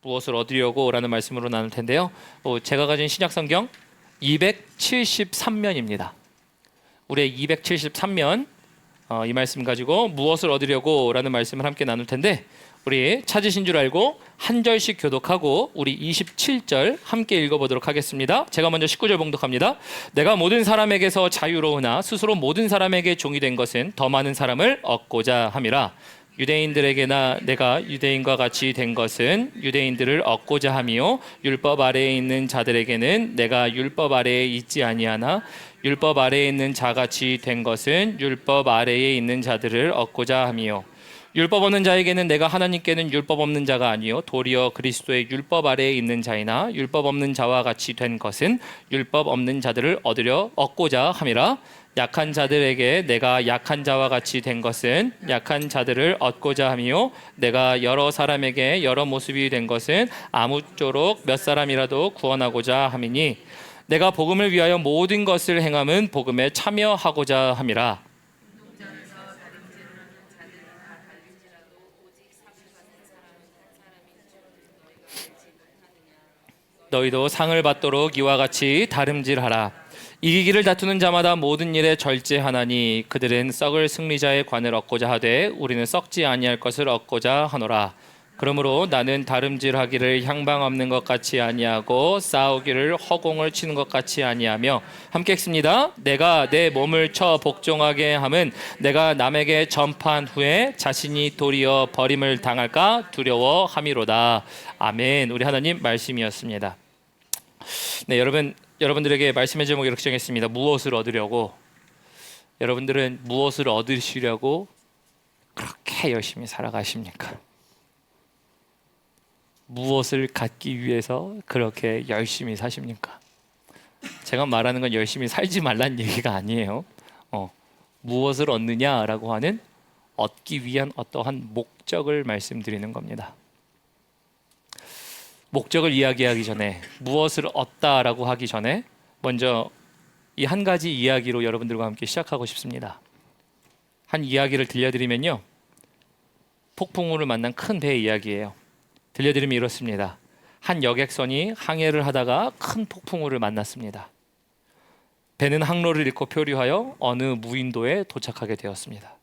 무엇을 얻으려고 라는 말씀으로 나눌 텐데요. 제가 가진 신약성경 273면입니다. 우리의 273면 이 말씀 가지고 무엇을 얻으려고 라는 말씀을 함께 나눌 텐데, 우리 찾으신 줄 알고 한 절씩 교독하고 우리 27절 함께 읽어보도록 하겠습니다. 제가 먼저 19절 봉독합니다. 내가 모든 사람에게서 자유로우나 스스로 모든 사람에게 종이 된 것은 더 많은 사람을 얻고자 함이라. 유대인들에게나 내가 유대인과 같이 된 것은 유대인들을 얻고자 함이요, 율법 아래에 있는 자들에게는 내가 율법 아래에 있지 아니하나 율법 아래에 있는 자같이 된 것은 율법 아래에 있는 자들을 얻고자 함이요, 율법 없는 자에게는 내가 하나님께는 율법 없는 자가 아니요 도리어 그리스도의 율법 아래에 있는 자이나 율법 없는 자와 같이 된 것은 율법 없는 자들을 얻고자 함이라. 약한 자들에게 내가 약한 자와 같이 된 것은 약한 자들을 얻고자 함이요, 내가 여러 사람에게 여러 모습이 된 것은 아무쪼록 몇 사람이라도 구원하고자 함이니, 내가 복음을 위하여 모든 것을 행함은 복음에 참여하고자 함이라. 너희도 상을 받도록 이와 같이 다름질하라. 이기기를 다투는 자마다 모든 일에 절제하나니 그들은 썩을 승리자의 관을 얻고자 하되 우리는 썩지 아니할 것을 얻고자 하노라. 그러므로 나는 다름질하기를 향방 없는 것 같이 아니하고 싸우기를 허공을 치는 것 같이 아니하며, 함께 읽습니다. 내가 내 몸을 쳐 복종하게 함은 내가 남에게 전파한 후에 자신이 도리어 버림을 당할까 두려워함이로다. 아멘. 우리 하나님 말씀이었습니다. 네, 여러분들에게 말씀의 제목 이렇게 정했습니다. 무엇을 얻으려고? 여러분들은 무엇을 얻으시려고 그렇게 열심히 살아가십니까? 무엇을 갖기 위해서 그렇게 열심히 사십니까? 제가 말하는 건 열심히 살지 말란 얘기가 아니에요. 무엇을 얻느냐라고 하는 얻기 위한 어떠한 목적을 말씀드리는 겁니다. 목적을 이야기하기 전에, 무엇을 얻다라고 하기 전에 먼저 이 한 가지 이야기로 여러분들과 함께 시작하고 싶습니다. 한 이야기를 들려드리면요, 폭풍우를 만난 큰 배의 이야기예요. 들려드리면 이렇습니다. 한 여객선이 항해를 하다가 큰 폭풍우를 만났습니다. 배는 항로를 잃고 표류하여 어느 무인도에 도착하게 되었습니다.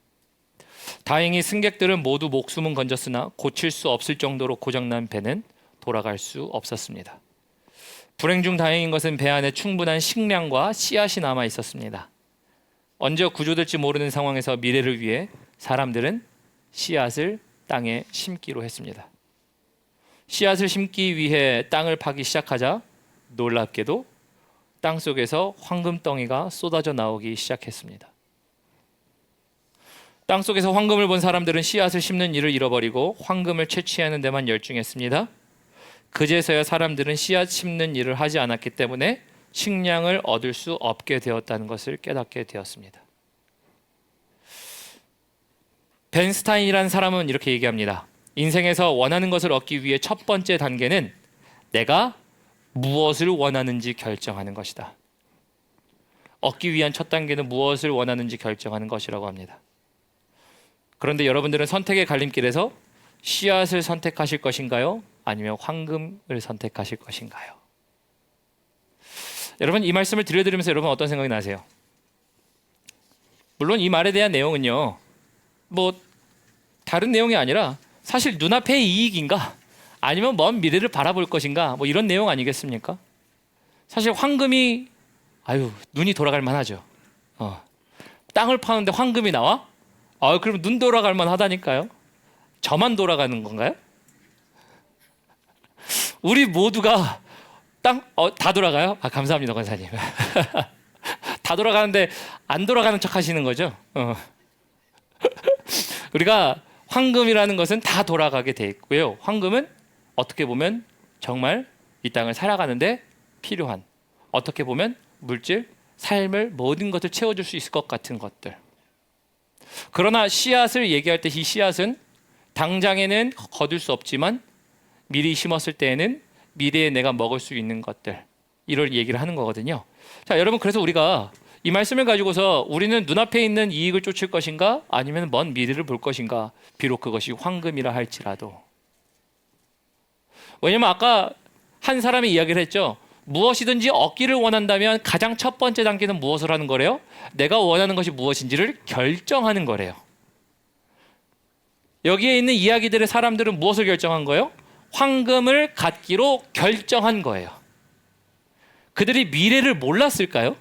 다행히 승객들은 모두 목숨은 건졌으나 고칠 수 없을 정도로 고장난 배는 돌아갈 수 없었습니다. 불행 중 다행인 것은 배 안에 충분한 식량과 씨앗이 남아 있었습니다. 언제 구조될지 모르는 상황에서 미래를 위해 사람들은 씨앗을 땅에 심기로 했습니다. 씨앗을 심기 위해 땅을 파기 시작하자 놀랍게도 땅 속에서 황금덩이가 쏟아져 나오기 시작했습니다. 땅 속에서 황금을 본 사람들은 씨앗을 심는 일을 잃어버리고 황금을 채취하는 데만 열중했습니다. 그제서야 사람들은 씨앗 심는 일을 하지 않았기 때문에 식량을 얻을 수 없게 되었다는 것을 깨닫게 되었습니다. 벤 스타인이라는 사람은 이렇게 얘기합니다. 인생에서 원하는 것을 얻기 위해 첫 번째 단계는 내가 무엇을 원하는지 결정하는 것이다. 얻기 위한 첫 단계는 무엇을 원하는지 결정하는 것이라고 합니다. 그런데 여러분들은 선택의 갈림길에서 씨앗을 선택하실 것인가요? 아니면 황금을 선택하실 것인가요? 여러분, 이 말씀을 들려드리면서 여러분 어떤 생각이 나세요? 물론 이 말에 대한 내용은요, 다른 내용이 아니라 사실 눈앞의 이익인가 아니면 먼 미래를 바라볼 것인가, 이런 내용 아니겠습니까? 사실 황금이 눈이 돌아갈 만하죠. 땅을 파는데 황금이 나와? 그럼 눈 돌아갈 만하다니까요. 저만 돌아가는 건가요? 우리 모두가 다 돌아가요? 감사합니다, 권사님. 다 돌아가는데 안 돌아가는 척 하시는 거죠? 우리가 황금이라는 것은 다 돌아가게 돼 있고요. 황금은 어떻게 보면 정말 이 땅을 살아가는데 필요한, 어떻게 보면 물질, 삶을 모든 것을 채워줄 수 있을 것 같은 것들. 그러나 씨앗을 얘기할 때 이 씨앗은 당장에는 거둘 수 없지만 미리 심었을 때에는 미래에 내가 먹을 수 있는 것들, 이걸 얘기를 하는 거거든요. 자, 여러분, 그래서 우리가 이 말씀을 가지고서 우리는 눈앞에 있는 이익을 쫓을 것인가 아니면 먼 미래를 볼 것인가, 비록 그것이 황금이라 할지라도 왜냐면 아까 한 사람이 이야기를 했죠. 무엇이든지 얻기를 원한다면 가장 첫 번째 단계는 무엇을 하는 거래요? 내가 원하는 것이 무엇인지를 결정하는 거래요. 여기에 있는 이야기들의 사람들은 무엇을 결정한 거예요? 황금을 갖기로 결정한 거예요. 그들이 미래를 몰랐을까요?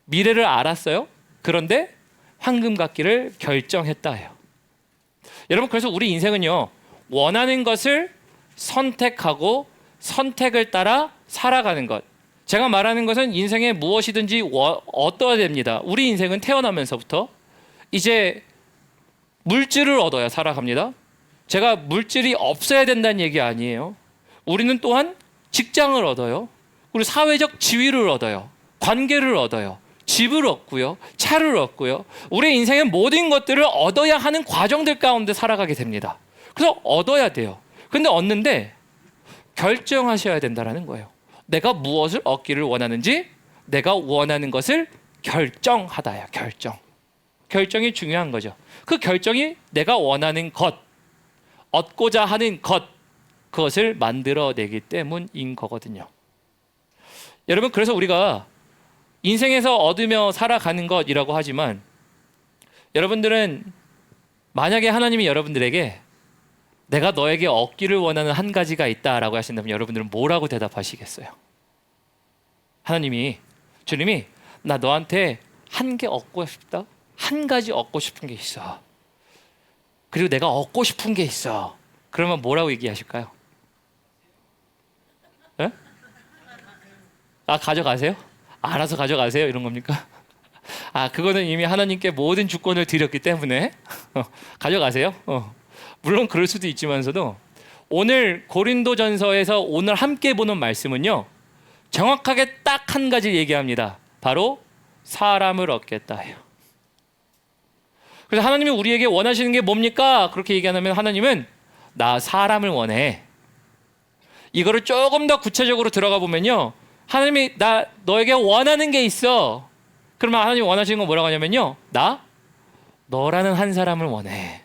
미래를 알았어요. 그런데 황금 갖기를 결정했다예요. 여러분, 그래서 우리 인생은요, 원하는 것을 선택하고 선택을 따라 살아가는 것. 제가 말하는 것은 인생에 무엇이든지 얻어야 됩니다. 우리 인생은 태어나면서부터 이제 물질을 얻어야 살아갑니다. 제가 물질이 없어야 된다는 얘기 아니에요. 우리는 또한 직장을 얻어요. 그리고 사회적 지위를 얻어요. 관계를 얻어요. 집을 얻고요. 차를 얻고요. 우리 인생의 모든 것들을 얻어야 하는 과정들 가운데 살아가게 됩니다. 그래서 얻어야 돼요. 근데 얻는데 결정하셔야 된다는 거예요. 내가 무엇을 얻기를 원하는지 내가 원하는 것을 결정하다야. 결정이 중요한 거죠. 그 결정이 내가 원하는 것, 얻고자 하는 것, 그것을 만들어내기 때문인 거거든요. 여러분, 그래서 우리가 인생에서 얻으며 살아가는 것이라고 하지만 여러분들은 만약에 하나님이 여러분들에게 내가 너에게 얻기를 원하는 한 가지가 있다라고 하신다면 여러분들은 뭐라고 대답하시겠어요? 주님이 나 너한테 한 개 얻고 싶다? 한 가지 얻고 싶은 게 있어. 그리고 내가 얻고 싶은 게 있어. 그러면 뭐라고 얘기하실까요? 네? 가져가세요? 알아서 가져가세요? 이런 겁니까? 그거는 이미 하나님께 모든 주권을 드렸기 때문에 가져가세요? 물론 그럴 수도 있지만서도 오늘 고린도전서에서 오늘 함께 보는 말씀은요, 정확하게 딱 한 가지 얘기합니다. 바로 사람을 얻겠다 해요. 그래서 하나님이 우리에게 원하시는 게 뭡니까? 그렇게 얘기하면 하나님은 나 사람을 원해. 이거를 조금 더 구체적으로 들어가 보면요, 하나님이 나 너에게 원하는 게 있어. 그러면 하나님이 원하시는 건 뭐라고 하냐면요, 나 너라는 한 사람을 원해.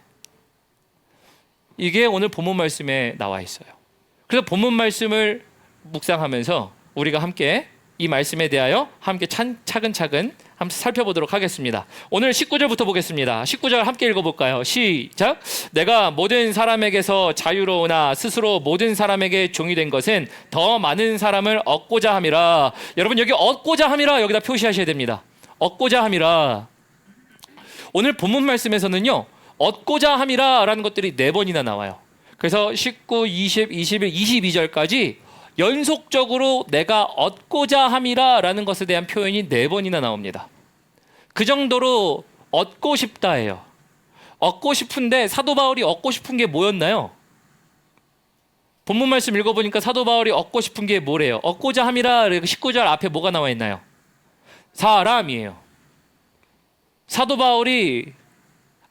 이게 오늘 본문 말씀에 나와 있어요. 그래서 본문 말씀을 묵상하면서 우리가 함께 이 말씀에 대하여 함께 차근차근 한번 살펴보도록 하겠습니다. 오늘 19절부터 보겠습니다. 19절 함께 읽어볼까요? 시작. 내가 모든 사람에게서 자유로우나 스스로 모든 사람에게 종이 된 것은 더 많은 사람을 얻고자 함이라. 여러분, 여기 얻고자 함이라 여기다 표시하셔야 됩니다. 얻고자 함이라. 오늘 본문 말씀에서는요, 얻고자 함이라 라는 것들이 4번이나 나와요. 그래서 19, 20, 21, 22절까지 연속적으로 내가 얻고자 함이라 라는 것에 대한 표현이 4번이나 나옵니다. 그 정도로 얻고 싶다예요. 얻고 싶은데 사도 바울이 얻고 싶은 게 뭐였나요? 본문 말씀 읽어보니까 사도 바울이 얻고 싶은 게 뭐래요? 얻고자 함이라 19절 앞에 뭐가 나와 있나요? 사람이에요. 사도 바울이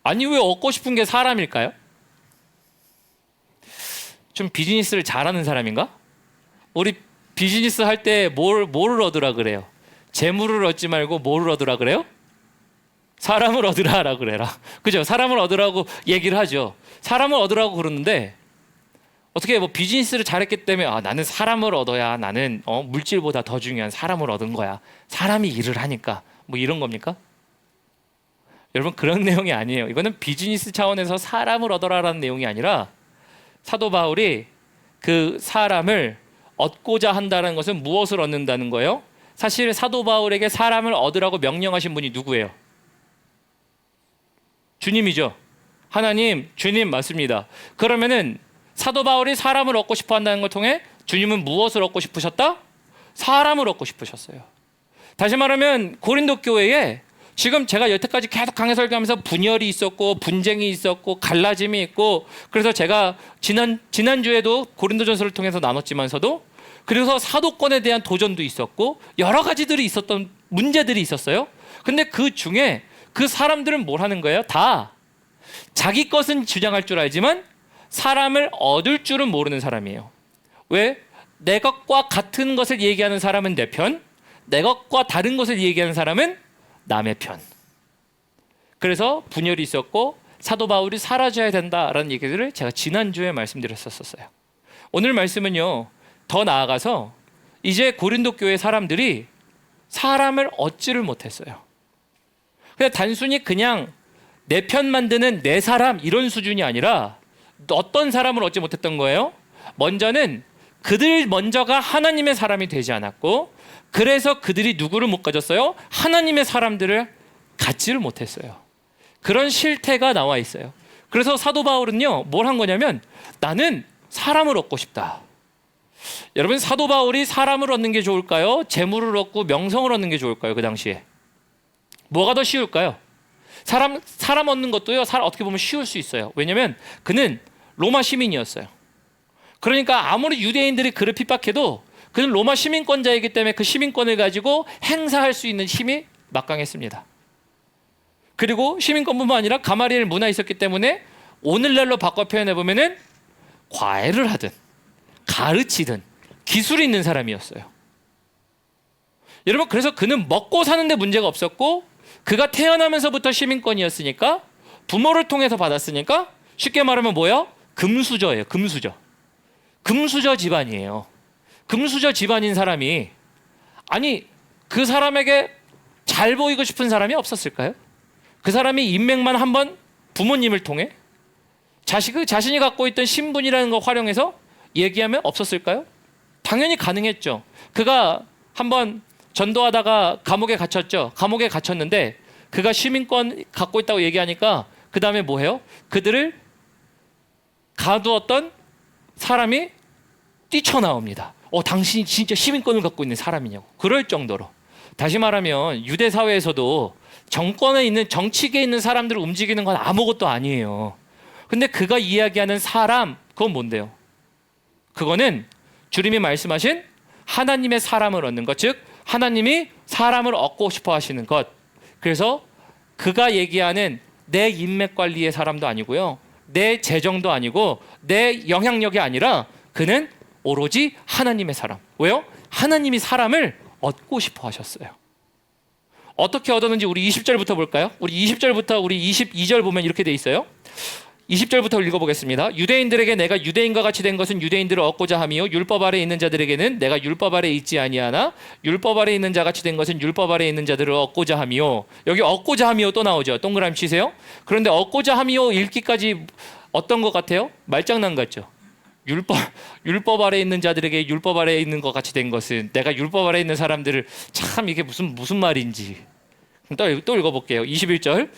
왜 얻고 싶은 게 사람일까요? 좀 비즈니스를 잘하는 사람인가? 우리 비즈니스 할 때 뭐를 얻으라 그래요? 재물을 얻지 말고 뭐를 얻으라 그래요? 사람을 얻으라라고 그래라. 그죠? 사람을 얻으라고 얘기를 하죠. 사람을 얻으라고 그러는데 어떻게 비즈니스를 잘했기 때문에 나는 사람을 얻어야 나는 물질보다 더 중요한 사람을 얻은 거야. 사람이 일을 하니까 이런 겁니까? 여러분, 그런 내용이 아니에요. 이거는 비즈니스 차원에서 사람을 얻어라라는 내용이 아니라 사도 바울이 그 사람을 얻고자 한다는 것은 무엇을 얻는다는 거예요? 사실 사도 바울에게 사람을 얻으라고 명령하신 분이 누구예요? 주님이죠. 하나님, 주님 맞습니다. 그러면은 사도 바울이 사람을 얻고 싶어 한다는 걸 통해 주님은 무엇을 얻고 싶으셨다? 사람을 얻고 싶으셨어요. 다시 말하면 고린도 교회에 지금 제가 여태까지 계속 강해 설교하면서 분열이 있었고 분쟁이 있었고 갈라짐이 있고, 그래서 제가 지난주에도 고린도전서를 통해서 나눴지만서도 그래서 사도권에 대한 도전도 있었고 여러 가지들이 있었던 문제들이 있었어요. 근데 그 중에 그 사람들은 뭘 하는 거예요? 다 자기 것은 주장할 줄 알지만 사람을 얻을 줄은 모르는 사람이에요. 왜? 내 것과 같은 것을 얘기하는 사람은 내 편, 내 것과 다른 것을 얘기하는 사람은 남의 편. 그래서 분열이 있었고 사도 바울이 사라져야 된다라는 얘기들을 제가 지난주에 말씀드렸었어요. 오늘 말씀은요, 더 나아가서 이제 고린도 교회 사람들이 사람을 얻지를 못했어요. 그냥 단순히 그냥 내 편 만드는 내 사람 이런 수준이 아니라 어떤 사람을 얻지 못했던 거예요? 먼저는 그들 먼저가 하나님의 사람이 되지 않았고, 그래서 그들이 누구를 못 가졌어요? 하나님의 사람들을 갖지를 못했어요. 그런 실태가 나와 있어요. 그래서 사도 바울은요, 뭘 한 거냐면 나는 사람을 얻고 싶다. 여러분, 사도 바울이 사람을 얻는 게 좋을까요? 재물을 얻고 명성을 얻는 게 좋을까요? 그 당시에 뭐가 더 쉬울까요? 사람 얻는 것도요, 어떻게 보면 쉬울 수 있어요. 왜냐하면 그는 로마 시민이었어요. 그러니까 아무리 유대인들이 그를 핍박해도 그는 로마 시민권자이기 때문에 그 시민권을 가지고 행사할 수 있는 힘이 막강했습니다. 그리고 시민권뿐만 아니라 가마리엘 문화 있었기 때문에 오늘날로 바꿔 표현해 보면은 과외를 하든 가르치든 기술이 있는 사람이었어요. 여러분, 그래서 그는 먹고 사는데 문제가 없었고, 그가 태어나면서부터 시민권이었으니까, 부모를 통해서 받았으니까, 쉽게 말하면 뭐예요? 금수저예요. 금수저 집안이에요. 금수저 집안인 사람이, 아니 그 사람에게 잘 보이고 싶은 사람이 없었을까요? 그 사람이 인맥만 한번 부모님을 통해 자신이 갖고 있던 신분이라는 걸 활용해서 얘기하면 없었을까요? 당연히 가능했죠. 그가 한번 전도하다가 감옥에 갇혔죠. 감옥에 갇혔는데 그가 시민권 갖고 있다고 얘기하니까 그 다음에 뭐 해요? 그들을 가두었던 사람이 뛰쳐나옵니다. 당신이 진짜 시민권을 갖고 있는 사람이냐고. 그럴 정도로. 다시 말하면 유대 사회에서도 정권에 있는, 정치계에 있는 사람들을 움직이는 건 아무것도 아니에요. 근데 그가 이야기하는 사람, 그건 뭔데요? 그거는 주님이 말씀하신 하나님의 사람을 얻는 것, 즉 하나님이 사람을 얻고 싶어 하시는 것. 그래서 그가 얘기하는 내 인맥 관리의 사람도 아니고요, 내 재정도 아니고 내 영향력이 아니라 그는 오로지 하나님의 사람. 왜요? 하나님이 사람을 얻고 싶어 하셨어요. 어떻게 얻었는지 우리 20절부터 볼까요? 우리 20절부터 우리 22절 보면 이렇게 돼 있어요. 20절부터 읽어보겠습니다. 유대인들에게 내가 유대인과 같이 된 것은 유대인들을 얻고자 함이요, 율법 아래 있는 자들에게는 내가 율법 아래 있지 아니하나 율법 아래 있는 자 같이 된 것은 율법 아래 있는 자들을 얻고자 함이요. 여기 얻고자 함이요 또 나오죠. 동그라미 치세요. 그런데 얻고자 함이요 읽기까지 어떤 것 같아요? 말장난 같죠. 율법 아래 있는 자들에게 율법 아래 있는 것 같이 된 것은, 내가 율법 아래 있는 사람들을, 참 이게 무슨 말인지. 또 읽어볼게요. 21절.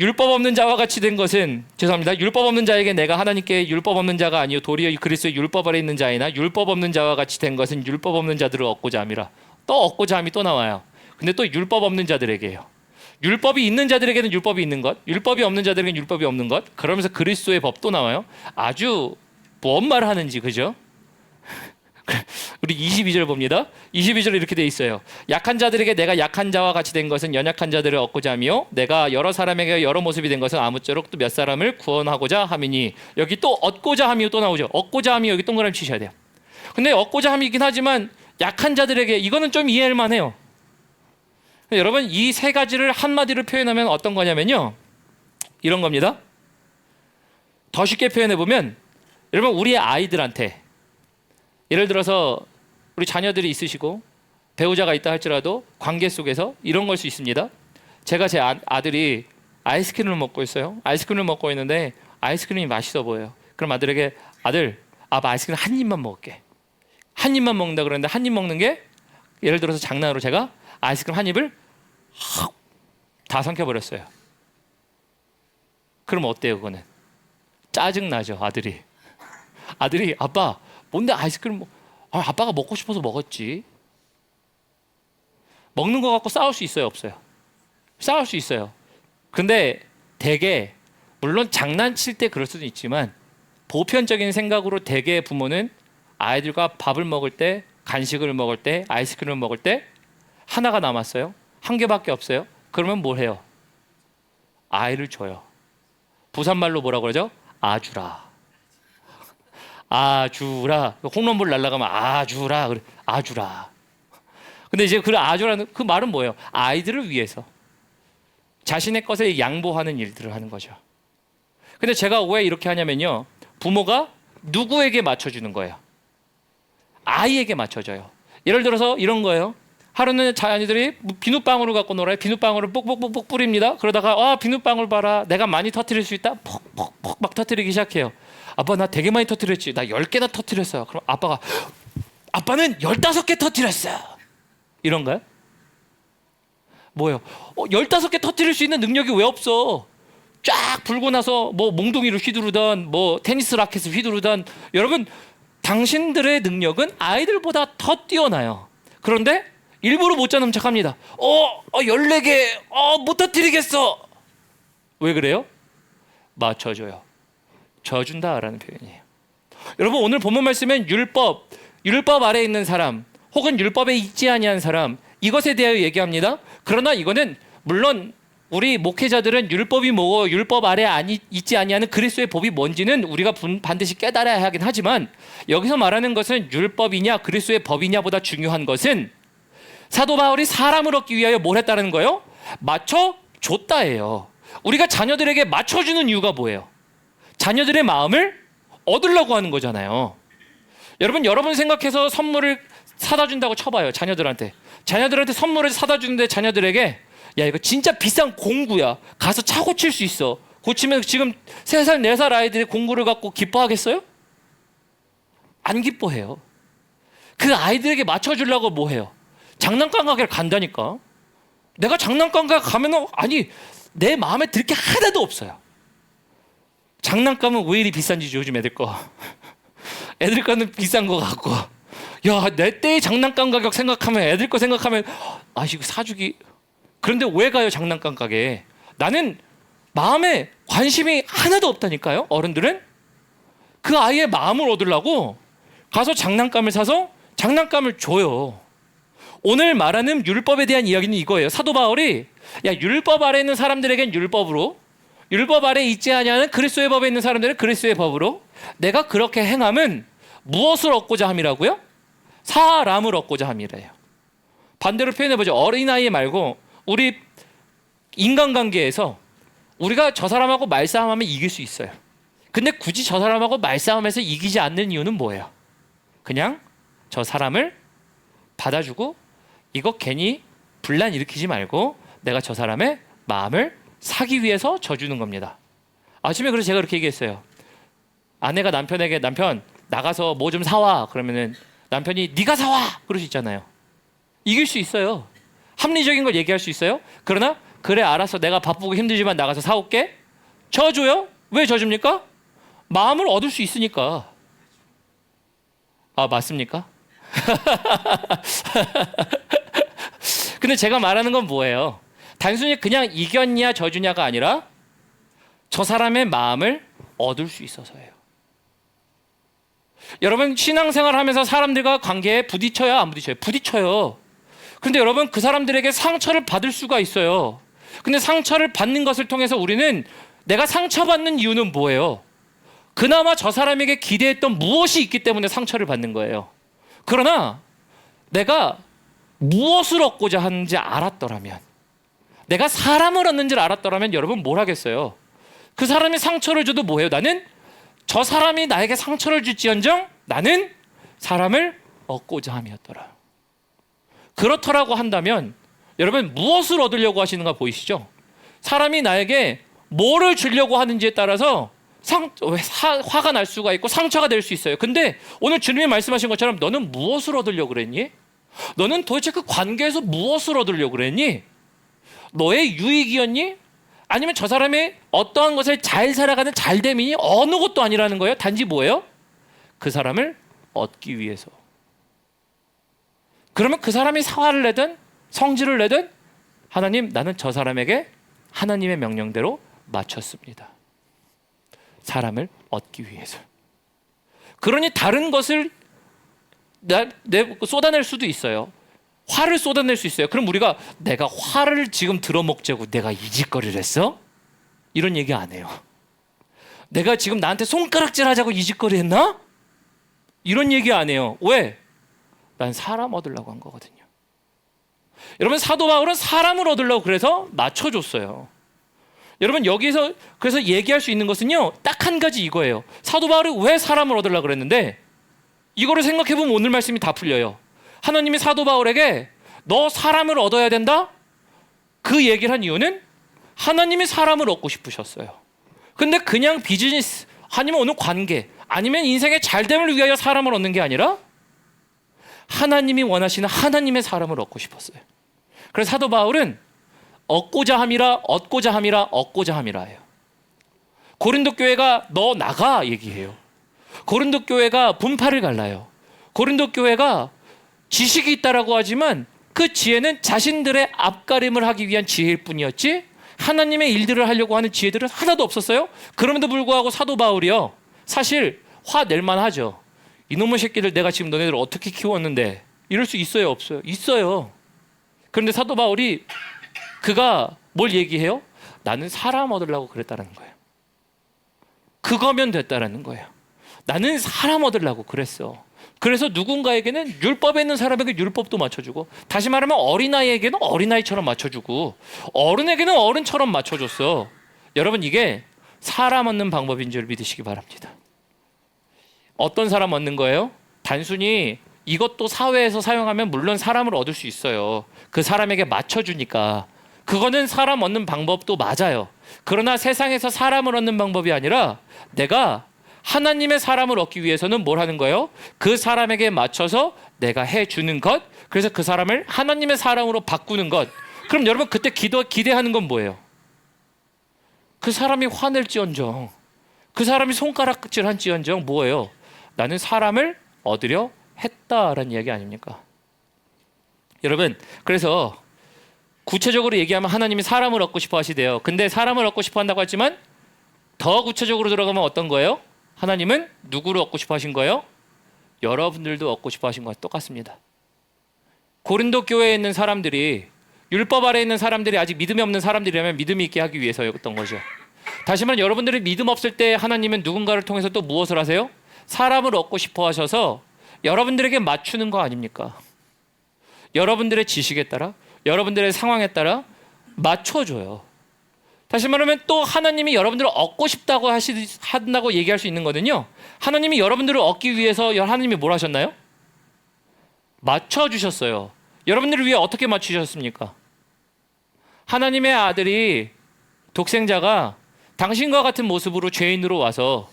율법 없는 자와 같이 된 것은, 죄송합니다, 율법 없는 자에게 내가 하나님께 율법 없는 자가 아니요 도리어 그리스도의 율법 아래 있는 자이나 율법 없는 자와 같이 된 것은 율법 없는 자들을 얻고자 함이라. 또 얻고자 함이 또 나와요. 근데 또 율법 없는 자들에게요. 율법이 있는 자들에게는 율법이 있는 것, 율법이 없는 자들에게는 율법이 없는 것. 그러면서 그리스도의 법도 나와요. 아주 뭔 말을 하는지, 그죠? 우리 22절 봅니다. 22절에 이렇게 돼 있어요. 약한 자들에게 내가 약한 자와 같이 된 것은 연약한 자들을 얻고자 하며, 내가 여러 사람에게 여러 모습이 된 것은 아무쪼록 또 몇 사람을 구원하고자 함이니. 여기 또 얻고자 함이 또 나오죠. 얻고자 함이 여기 동그라미 치셔야 돼요. 근데 얻고자 함이긴 하지만 약한 자들에게, 이거는 좀 이해할 만해요. 여러분, 이 세 가지를 한마디로 표현하면 어떤 거냐면요, 이런 겁니다. 더 쉽게 표현해 보면, 여러분, 우리의 아이들한테, 예를 들어서 우리 자녀들이 있으시고 배우자가 있다 할지라도 관계 속에서 이런 걸 수 있습니다. 제가 제 아들이 아이스크림을 먹고 있어요. 아이스크림을 먹고 있는데 아이스크림이 맛있어 보여요. 그럼 아들에게, 아들, 아빠 아이스크림 한 입만 먹을게. 한 입만 먹는다 그러는데, 한 입 먹는 게, 예를 들어서 장난으로 제가 아이스크림 한 입을 다 삼켜버렸어요. 그럼 어때요? 그거는 짜증나죠. 아들이 아빠 뭔데 아이스크림 아빠가 먹고 싶어서 먹었지. 먹는 거 갖고 싸울 수 있어요, 없어요? 싸울 수 있어요. 근데 대개, 물론 장난칠 때 그럴 수도 있지만 보편적인 생각으로 대개 부모는 아이들과 밥을 먹을 때, 간식을 먹을 때, 아이스크림을 먹을 때 하나가 남았어요. 한 개밖에 없어요. 그러면 뭘 해요? 아이를 줘요. 부산말로 뭐라고 그러죠? 아주라. 아주라. 홈런볼 날아가면 아주라. 그래. 아주라. 근데 이제 그 아주라는 그 말은 뭐예요? 아이들을 위해서 자신의 것을 양보하는 일들을 하는 거죠. 근데 제가 왜 이렇게 하냐면요, 부모가 누구에게 맞춰주는 거예요? 아이에게 맞춰줘요. 예를 들어서 이런 거예요. 하루는 자녀들이 비눗방울을 갖고 놀아요. 비눗방울을 뽁뽁뽁 뿌립니다. 그러다가 비눗방울 봐라. 내가 많이 터뜨릴 수 있다. 퍽퍽퍽 막 터뜨리기 시작해요. 아빠 나 되게 많이 터뜨렸지. 나 10개나 터뜨렸어요. 그럼 아빠는 15개 터뜨렸어. 이런가요? 뭐예요? 15개 터뜨릴 수 있는 능력이 왜 없어? 쫙 불고 나서 뭐 몽둥이를 휘두르던 뭐 테니스 라켓을 휘두르던 여러분 당신들의 능력은 아이들보다 더 뛰어나요. 그런데 일부러 못 잡는 척합니다. 14개 못 터뜨리겠어. 왜 그래요? 맞춰줘요. 져준다라는 표현이에요. 여러분 오늘 본문 말씀은 율법 아래에 있는 사람 혹은 율법에 있지 아니한 사람 이것에 대하여 얘기합니다. 그러나 이거는 물론 우리 목회자들은 율법이 뭐고 율법 아래 있지 아니하는 그리스도의 법이 뭔지는 우리가 반드시 깨달아야 하긴 하지만 여기서 말하는 것은 율법이냐 그리스도의 법이냐보다 중요한 것은 사도 바울이 사람을 얻기 위하여 뭘 했다는 거예요? 맞춰줬다예요. 우리가 자녀들에게 맞춰주는 이유가 뭐예요? 자녀들의 마음을 얻으려고 하는 거잖아요. 여러분 생각해서 선물을 사다 준다고 쳐봐요. 자녀들한테 선물을 사다 주는데 자녀들에게 야 이거 진짜 비싼 공구야. 가서 차 고칠 수 있어. 고치면 지금 3살 4살 아이들이 공구를 갖고 기뻐하겠어요? 안 기뻐해요. 그 아이들에게 맞춰주려고 뭐 해요? 장난감 가게를 간다니까. 내가 장난감 가게 가면 내 마음에 들 게 하나도 없어요. 장난감은 왜 이리 비싼지 요즘 애들 거. 애들 거는 비싼 거 같고 야 내 때의 장난감 가격 생각하면 애들 거 생각하면 이거 사주기. 그런데 왜 가요 장난감 가게에? 나는 마음에 관심이 하나도 없다니까요. 어른들은 그 아이의 마음을 얻으려고 가서 장난감을 사서 장난감을 줘요. 오늘 말하는 율법에 대한 이야기는 이거예요. 사도 바울이 율법 아래 있는 사람들에겐 율법으로 율법 아래 있지 아니하는 그리스도의 법에 있는 사람들은 그리스도의 법으로 내가 그렇게 행함은 무엇을 얻고자 함이라고요? 사람을 얻고자 함이래요. 반대로 표현해보죠. 어린아이 말고 우리 인간관계에서 우리가 저 사람하고 말싸움하면 이길 수 있어요. 근데 굳이 저 사람하고 말싸움해서 이기지 않는 이유는 뭐예요? 그냥 저 사람을 받아주고 이거 괜히 분란 일으키지 말고 내가 저 사람의 마음을 사기 위해서 져주는 겁니다. 아침에 그래서 제가 그렇게 얘기했어요. 아내가 남편에게 남편 나가서 뭐 좀 사와 그러면은 남편이 네가 사와 그럴 수 있잖아요. 이길 수 있어요. 합리적인 걸 얘기할 수 있어요. 그러나 그래 알았어 내가 바쁘고 힘들지만 나가서 사올게. 져줘요? 왜 져줍니까? 마음을 얻을 수 있으니까. 맞습니까? 근데 제가 말하는 건 뭐예요? 단순히 그냥 이겼냐 져주냐가 아니라 저 사람의 마음을 얻을 수 있어서예요. 여러분 신앙생활 하면서 사람들과 관계에 부딪혀야 안 부딪혀요? 부딪혀요. 근데 여러분 그 사람들에게 상처를 받을 수가 있어요. 근데 상처를 받는 것을 통해서 우리는 내가 상처받는 이유는 뭐예요? 그나마 저 사람에게 기대했던 무엇이 있기 때문에 상처를 받는 거예요. 그러나 내가 무엇을 얻고자 하는지 알았더라면 내가 사람을 얻는 줄 알았더라면 여러분 뭘 하겠어요? 그 사람이 상처를 줘도 뭐예요? 나는 저 사람이 나에게 상처를 줄지언정 나는 사람을 얻고자 함이었더라. 그렇더라고 한다면 여러분 무엇을 얻으려고 하시는가 보이시죠? 사람이 나에게 뭐를 주려고 하는지에 따라서 화가 날 수가 있고 상처가 될 수 있어요. 근데 오늘 주님이 말씀하신 것처럼 너는 무엇을 얻으려고 그랬니? 너는 도대체 그 관계에서 무엇을 얻으려고 그랬니? 너의 유익이었니? 아니면 저 사람의 어떠한 것을 잘 살아가는 잘됨이니? 어느 것도 아니라는 거예요. 단지 뭐예요? 그 사람을 얻기 위해서. 그러면 그 사람이 사화를 내든 성질을 내든 하나님 나는 저 사람에게 하나님의 명령대로 맞췄습니다. 사람을 얻기 위해서. 그러니 다른 것을 쏟아낼 수도 있어요. 화를 쏟아낼 수 있어요. 그럼 우리가 내가 화를 지금 들어먹자고 내가 이 짓거리를 했어? 이런 얘기 안 해요. 내가 지금 나한테 손가락질 하자고 이 짓거리 했나? 이런 얘기 안 해요. 왜? 난 사람 얻으려고 한 거거든요. 여러분 사도 바울은 사람을 얻으려고 그래서 맞춰줬어요. 여러분 여기서 그래서 얘기할 수 있는 것은요, 딱 한 가지 이거예요. 사도 바울이 왜 사람을 얻으려고 그랬는데 이거를 생각해 보면 오늘 말씀이 다 풀려요. 하나님이 사도 바울에게 너 사람을 얻어야 된다? 그 얘기를 한 이유는 하나님이 사람을 얻고 싶으셨어요. 근데 그냥 비즈니스 아니면 오늘 관계 아니면 인생의 잘됨을 위하여 사람을 얻는 게 아니라 하나님이 원하시는 하나님의 사람을 얻고 싶었어요. 그래서 사도 바울은 얻고자 함이라 얻고자 함이라 얻고자 함이라예요. 고린도 교회가 너 나가 얘기해요. 고린도 교회가 분파를 갈라요. 고린도 교회가 지식이 있다라고 하지만 그 지혜는 자신들의 앞가림을 하기 위한 지혜일 뿐이었지 하나님의 일들을 하려고 하는 지혜들은 하나도 없었어요. 그럼에도 불구하고 사도 바울이요, 사실 화낼만 하죠. 이놈의 새끼들 내가 지금 너네들 어떻게 키웠는데 이럴 수 있어요 없어요? 있어요. 그런데 사도 바울이 그가 뭘 얘기해요? 나는 사람 얻으려고 그랬다는 거예요. 그거면 됐다라는 거예요. 나는 사람 얻으려고 그랬어. 그래서 누군가에게는 율법에 있는 사람에게 율법도 맞춰주고, 다시 말하면 어린아이에게는 어린아이처럼 맞춰주고 어른에게는 어른처럼 맞춰줬어. 여러분 이게 사람 얻는 방법인 줄 믿으시기 바랍니다. 어떤 사람 얻는 거예요? 단순히 이것도 사회에서 사용하면 물론 사람을 얻을 수 있어요. 그 사람에게 맞춰주니까 그거는 사람 얻는 방법도 맞아요. 그러나 세상에서 사람을 얻는 방법이 아니라 내가 하나님의 사람을 얻기 위해서는 뭘 하는 거예요? 그 사람에게 맞춰서 내가 해주는 것, 그래서 그 사람을 하나님의 사람으로 바꾸는 것. 그럼 여러분 그때 기대하는 건 뭐예요? 그 사람이 화낼지언정, 그 사람이 손가락질한지언정 뭐예요? 나는 사람을 얻으려 했다라는 이야기 아닙니까? 여러분 그래서 구체적으로 얘기하면 하나님이 사람을 얻고 싶어 하시대요. 근데 사람을 얻고 싶어 한다고 했지만 더 구체적으로 들어가면 어떤 거예요? 하나님은 누구를 얻고 싶어 하신 거예요? 여러분들도 얻고 싶어 하신 거와 똑같습니다. 고린도 교회에 있는 사람들이, 율법 아래에 있는 사람들이 아직 믿음이 없는 사람들이라면 믿음이 있게 하기 위해서였던 거죠. 다시 말하면 여러분들이 믿음 없을 때 하나님은 누군가를 통해서 또 무엇을 하세요? 사람을 얻고 싶어 하셔서 여러분들에게 맞추는 거 아닙니까? 여러분들의 지식에 따라, 여러분들의 상황에 따라 맞춰줘요. 다시 말하면 또 하나님이 여러분들을 얻고 싶다고 한다고 얘기할 수 있는 거는요, 하나님이 여러분들을 얻기 위해서 하나님이 뭘 하셨나요? 맞춰주셨어요. 여러분들을 위해 어떻게 맞추셨습니까? 하나님의 아들이, 독생자가 당신과 같은 모습으로 죄인으로 와서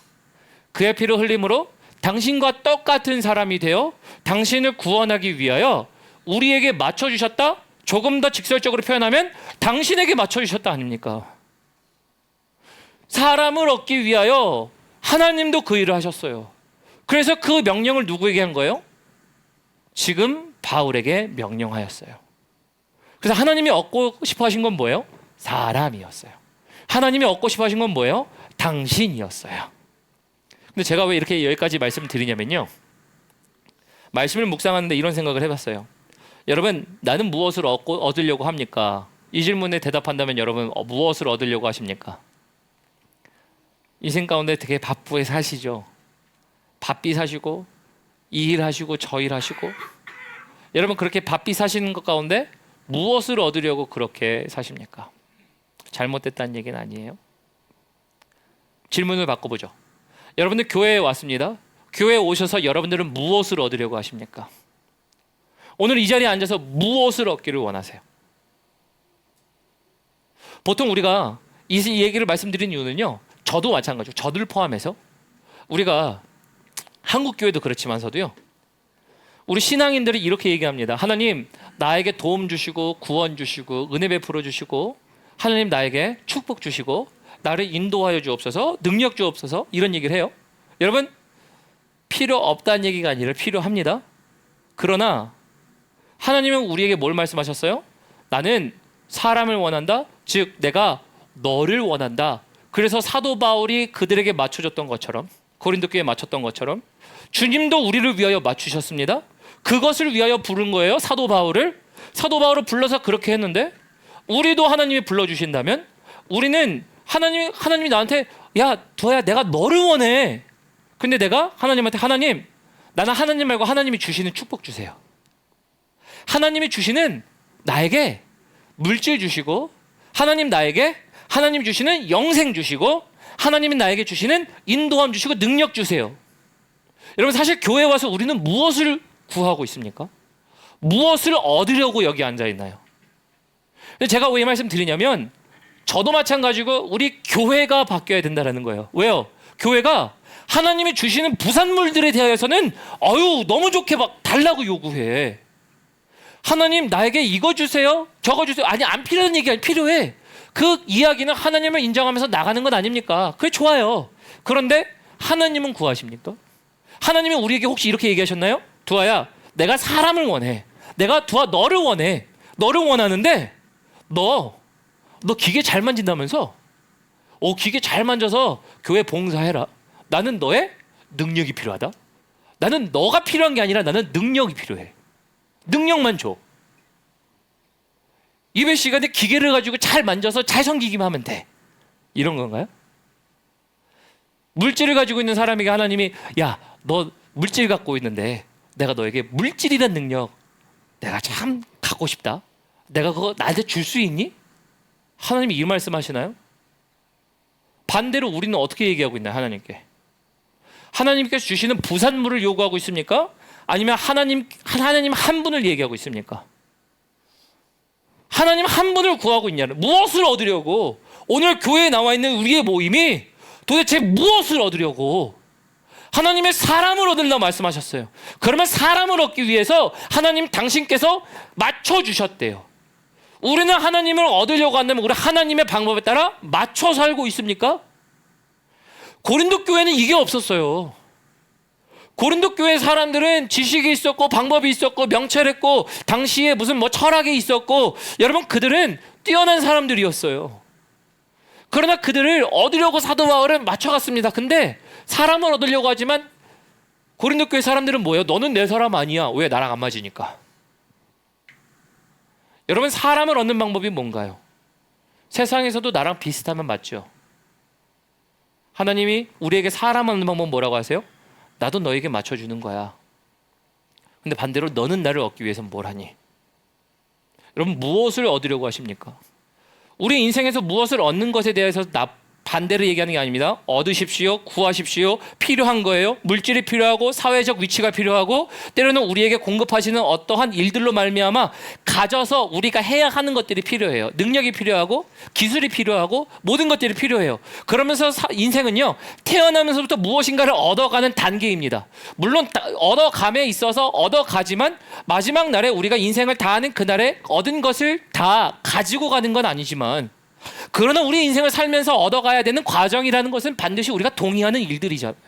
그의 피를 흘림으로 당신과 똑같은 사람이 되어 당신을 구원하기 위하여 우리에게 맞춰주셨다? 조금 더 직설적으로 표현하면 당신에게 맞춰주셨다 아닙니까? 사람을 얻기 위하여 하나님도 그 일을 하셨어요. 그래서 그 명령을 누구에게 한 거예요? 지금 바울에게 명령하였어요. 그래서 하나님이 얻고 싶어 하신 건 뭐예요? 사람이었어요. 하나님이 얻고 싶어 하신 건 뭐예요? 당신이었어요. 근데 제가 왜 이렇게 여기까지 말씀을 드리냐면요, 말씀을 묵상하는데 이런 생각을 해봤어요. 여러분 나는 무엇을 얻으려고 합니까? 이 질문에 대답한다면 여러분 무엇을 얻으려고 하십니까? 인생 가운데 되게 바쁘게 사시죠. 바삐 사시고 이 일 하시고 저 일 하시고, 여러분 그렇게 바삐 사시는 것 가운데 무엇을 얻으려고 그렇게 사십니까? 잘못됐다는 얘기는 아니에요. 질문을 바꿔보죠. 여러분들 교회에 왔습니다. 교회에 오셔서 여러분들은 무엇을 얻으려고 하십니까? 오늘 이 자리에 앉아서 무엇을 얻기를 원하세요? 보통 우리가 이 얘기를 말씀드린 이유는요, 저도 마찬가지고 저들 포함해서 우리가 한국 교회도 그렇지만서도요, 우리 신앙인들이 이렇게 얘기합니다. 하나님 나에게 도움 주시고 구원 주시고 은혜 베풀어 주시고 하나님 나에게 축복 주시고 나를 인도하여 주옵소서, 능력 주옵소서, 이런 얘기를 해요. 여러분 필요 없다는 얘기가 아니라 필요합니다. 그러나 하나님은 우리에게 뭘 말씀하셨어요? 나는 사람을 원한다. 즉 내가 너를 원한다. 그래서 사도 바울이 그들에게 맞춰줬던 것처럼, 고린도 교회에 맞췄던 것처럼 주님도 우리를 위하여 맞추셨습니다. 그것을 위하여 부른 거예요. 사도 바울을 불러서 그렇게 했는데, 우리도 하나님이 불러주신다면 우리는 하나님이 나한테 야 도야 내가 너를 원해. 근데 내가 하나님한테 하나님 나는 하나님 말고 하나님이 주시는 축복 주세요. 하나님이 주시는 나에게 물질 주시고 하나님 나에게 하나님 주시는 영생 주시고 하나님이 나에게 주시는 인도함 주시고 능력 주세요. 여러분 사실 교회 와서 우리는 무엇을 구하고 있습니까? 무엇을 얻으려고 여기 앉아 있나요? 제가 왜 이 말씀 드리냐면 저도 마찬가지고 우리 교회가 바뀌어야 된다는 거예요. 왜요? 교회가 하나님이 주시는 부산물들에 대해서는 너무 좋게 막 달라고 요구해. 하나님 나에게 이거 주세요, 저거 주세요. 아니 안 필요한 얘기가 필요해. 그 이야기는 하나님을 인정하면서 나가는 건 아닙니까? 그게 좋아요. 그런데 하나님은 구하십니까? 하나님이 우리에게 혹시 이렇게 얘기하셨나요? 두아야, 내가 사람을 원해. 내가 두아 너를 원해. 너를 원하는데 너 기계 잘 만진다면서? 기계 잘 만져서 교회 봉사해라. 나는 너의 능력이 필요하다. 나는 너가 필요한 게 아니라 나는 능력이 필요해. 능력만 줘. 예배 시간에 기계를 가지고 잘 만져서 잘 섬기기만 하면 돼. 이런 건가요? 물질을 가지고 있는 사람에게 하나님이 야, 너 물질 갖고 있는데 내가 너에게 물질이란 능력 내가 참 갖고 싶다. 내가 그거 나한테 줄 수 있니? 하나님이 이 말씀하시나요? 반대로 우리는 어떻게 얘기하고 있나요? 하나님께서 주시는 부산물을 요구하고 있습니까? 아니면 하나님 한 분을 얘기하고 있습니까? 하나님 한 분을 구하고 있냐는, 무엇을 얻으려고? 오늘 교회에 나와 있는 우리의 모임이 도대체 무엇을 얻으려고? 하나님의 사람을 얻으려고 말씀하셨어요. 그러면 사람을 얻기 위해서 하나님 당신께서 맞춰주셨대요. 우리는 하나님을 얻으려고 한다면 우리 하나님의 방법에 따라 맞춰 살고 있습니까? 고린도 교회는 이게 없었어요. 고린도 교회 사람들은 지식이 있었고 방법이 있었고 명철했고 당시에 무슨 철학이 있었고, 여러분 그들은 뛰어난 사람들이었어요. 그러나 그들을 얻으려고 사도 바울은 맞춰갔습니다. 근데 사람을 얻으려고 하지만 고린도 교회 사람들은 뭐예요? 너는 내 사람 아니야. 왜? 나랑 안 맞으니까. 여러분 사람을 얻는 방법이 뭔가요? 세상에서도 나랑 비슷하면 맞죠. 하나님이 우리에게 사람 얻는 방법은 뭐라고 하세요? 나도 너에게 맞춰주는 거야. 근데 반대로 너는 나를 얻기 위해서는 뭘 하니? 여러분 무엇을 얻으려고 하십니까? 우리 인생에서 무엇을 얻는 것에 대해서 반대로 얘기하는 게 아닙니다. 얻으십시오, 구하십시오. 필요한 거예요. 물질이 필요하고 사회적 위치가 필요하고 때로는 우리에게 공급하시는 어떠한 일들로 말미암아 가져서 우리가 해야 하는 것들이 필요해요. 능력이 필요하고 기술이 필요하고 모든 것들이 필요해요. 그러면서 인생은요, 태어나면서부터 무엇인가를 얻어가는 단계입니다. 물론 얻어감에 있어서 얻어가지만 마지막 날에 우리가 인생을 다 하는 그날에 얻은 것을 다 가지고 가는 건 아니지만, 그러나 우리 인생을 살면서 얻어가야 되는 과정이라는 것은 반드시 우리가 동의하는 일들이잖아요.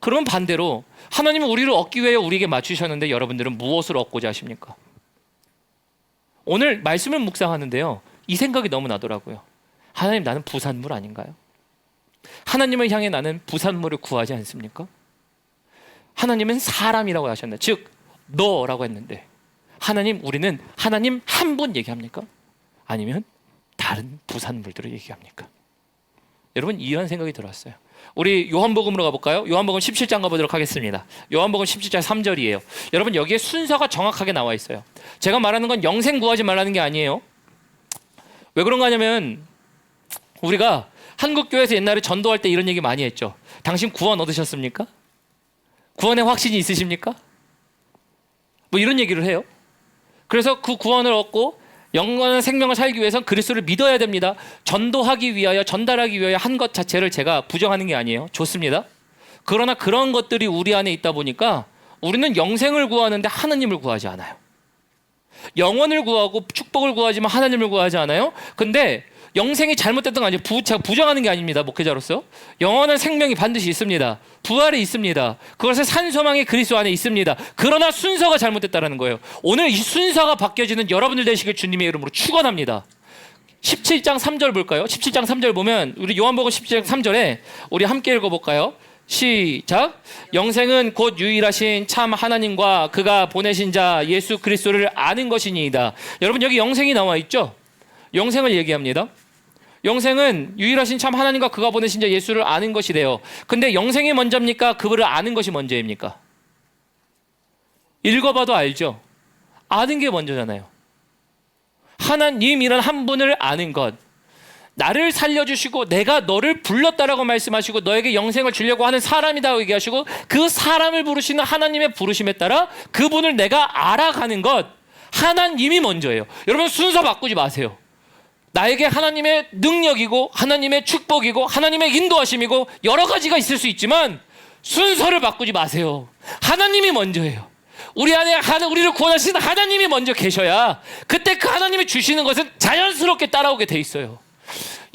그러면 반대로 하나님은 우리를 얻기 위해 우리에게 맞추셨는데 여러분들은 무엇을 얻고자 하십니까? 오늘 말씀을 묵상하는데요, 이 생각이 너무 나더라고요. 하나님, 나는 부산물 아닌가요? 하나님을 향해 나는 부산물을 구하지 않습니까? 하나님은 사람이라고 하셨나요? 즉 너라고 했는데 하나님, 우리는 하나님 한 분 얘기합니까? 아니면 다른 부산물들을 얘기합니까? 여러분 이런 생각이 들었어요. 우리 요한복음으로 가볼까요? 요한복음 17장 가보도록 하겠습니다. 요한복음 17장 3절이에요. 여러분 여기에 순서가 정확하게 나와 있어요. 제가 말하는 건 영생 구하지 말라는 게 아니에요. 왜 그런가 하냐면 우리가 한국교회에서 옛날에 전도할 때 이런 얘기 많이 했죠. 당신 구원 얻으셨습니까? 구원의 확신이 있으십니까? 뭐 이런 얘기를 해요. 그래서 그 구원을 얻고 영원한 생명을 살기 위해서는 그리스도를 믿어야 됩니다. 전도하기 위하여, 전달하기 위하여 한 것 자체를 제가 부정하는 게 아니에요. 좋습니다. 그러나 그런 것들이 우리 안에 있다 보니까 우리는 영생을 구하는데 하나님을 구하지 않아요. 영원을 구하고 축복을 구하지만 하나님을 구하지 않아요. 근데 영생이 잘못됐던 거 아니에요. 제가 부정하는 게 아닙니다. 목회자로서 영원한 생명이 반드시 있습니다. 부활이 있습니다. 그것을 산소망이 그리스도 안에 있습니다. 그러나 순서가 잘못됐다는 거예요. 오늘 이 순서가 바뀌어지는 여러분들 되시길 주님의 이름으로 축원합니다. 17장 3절 볼까요? 17장 3절 보면 우리 요한복음 17장 3절에 우리 함께 읽어볼까요? 시작. 영생은 곧 유일하신 참 하나님과 그가 보내신 자 예수 그리스도를 아는 것이니이다. 여러분 여기 영생이 나와 있죠? 영생을 얘기합니다. 영생은 유일하신 참 하나님과 그가 보내신 자 예수를 아는 것이래요. 근데 영생이 먼저입니까? 그분을 아는 것이 먼저입니까? 읽어봐도 알죠? 아는 게 먼저잖아요. 하나님이란 한 분을 아는 것. 나를 살려주시고 내가 너를 불렀다라고 말씀하시고 너에게 영생을 주려고 하는 사람이다 얘기하시고 그 사람을 부르시는 하나님의 부르심에 따라 그분을 내가 알아가는 것, 하나님이 먼저예요. 여러분 순서 바꾸지 마세요. 나에게 하나님의 능력이고 하나님의 축복이고 하나님의 인도하심이고 여러 가지가 있을 수 있지만 순서를 바꾸지 마세요. 하나님이 먼저예요. 우리 안에 우리를 구원하시는 하나님이 먼저 계셔야 그때 그 하나님이 주시는 것은 자연스럽게 따라오게 돼 있어요.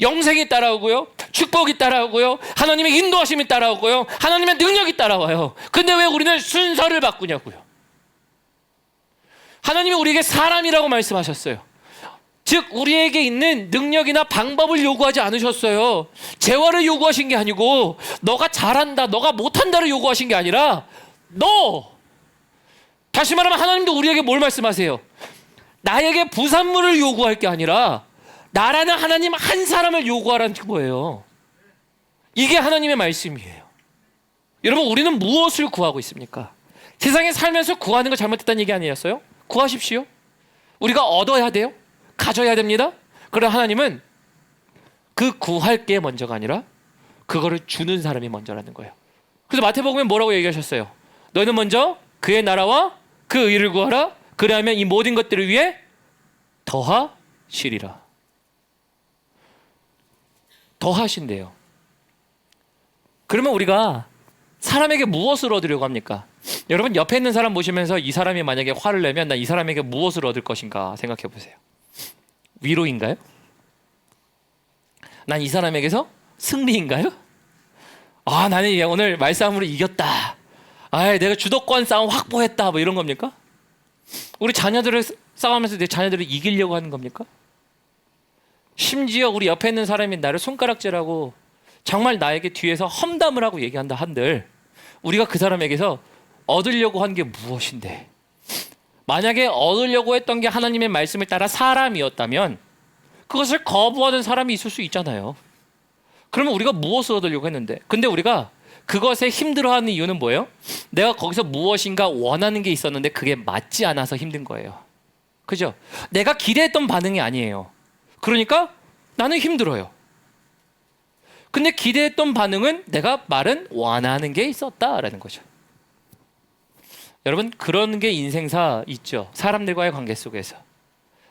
영생이 따라오고요, 축복이 따라오고요, 하나님의 인도하심이 따라오고요, 하나님의 능력이 따라와요. 근데 왜 우리는 순서를 바꾸냐고요. 하나님이 우리에게 사람이라고 말씀하셨어요. 즉 우리에게 있는 능력이나 방법을 요구하지 않으셨어요. 재화를 요구하신 게 아니고 너가 잘한다, 너가 못한다를 요구하신 게 아니라 다시 말하면 하나님도 우리에게 뭘 말씀하세요? 나에게 부산물을 요구할 게 아니라 나라는 하나님 한 사람을 요구하라는 거예요. 이게 하나님의 말씀이에요. 여러분 우리는 무엇을 구하고 있습니까? 세상에 살면서 구하는 거 잘못됐다는 얘기 아니었어요? 구하십시오. 우리가 얻어야 돼요. 가져야 됩니다. 그러나 하나님은 그 구할 게 먼저가 아니라 그거를 주는 사람이 먼저라는 거예요. 그래서 마태복음에 뭐라고 얘기하셨어요? 너희는 먼저 그의 나라와 그 의를 구하라. 그리하면 이 모든 것들을 위해 더하시리라. 더하신대요. 그러면 우리가 사람에게 무엇을 얻으려고 합니까? 여러분 옆에 있는 사람 보시면서 이 사람이 만약에 화를 내면 나 이 사람에게 무엇을 얻을 것인가 생각해 보세요. 위로인가요? 난 이 사람에게서 승리인가요? 나는 오늘 말싸움으로 이겼다. 내가 주도권 싸움 확보했다. 뭐 이런 겁니까? 우리 자녀들을 싸우면서 내 자녀들을 이기려고 하는 겁니까? 심지어 우리 옆에 있는 사람이 나를 손가락질하고 정말 나에게 뒤에서 험담을 하고 얘기한다 한들 우리가 그 사람에게서 얻으려고 한 게 무엇인데, 만약에 얻으려고 했던 게 하나님의 말씀을 따라 사람이었다면 그것을 거부하는 사람이 있을 수 있잖아요. 그러면 우리가 무엇을 얻으려고 했는데, 근데 우리가 그것에 힘들어하는 이유는 뭐예요? 내가 거기서 무엇인가 원하는 게 있었는데 그게 맞지 않아서 힘든 거예요. 그죠? 내가 기대했던 반응이 아니에요. 그러니까 나는 힘들어요. 근데 기대했던 반응은 내가 말은 원하는 게 있었다라는 거죠. 여러분 그런 게 인생사 있죠. 사람들과의 관계 속에서.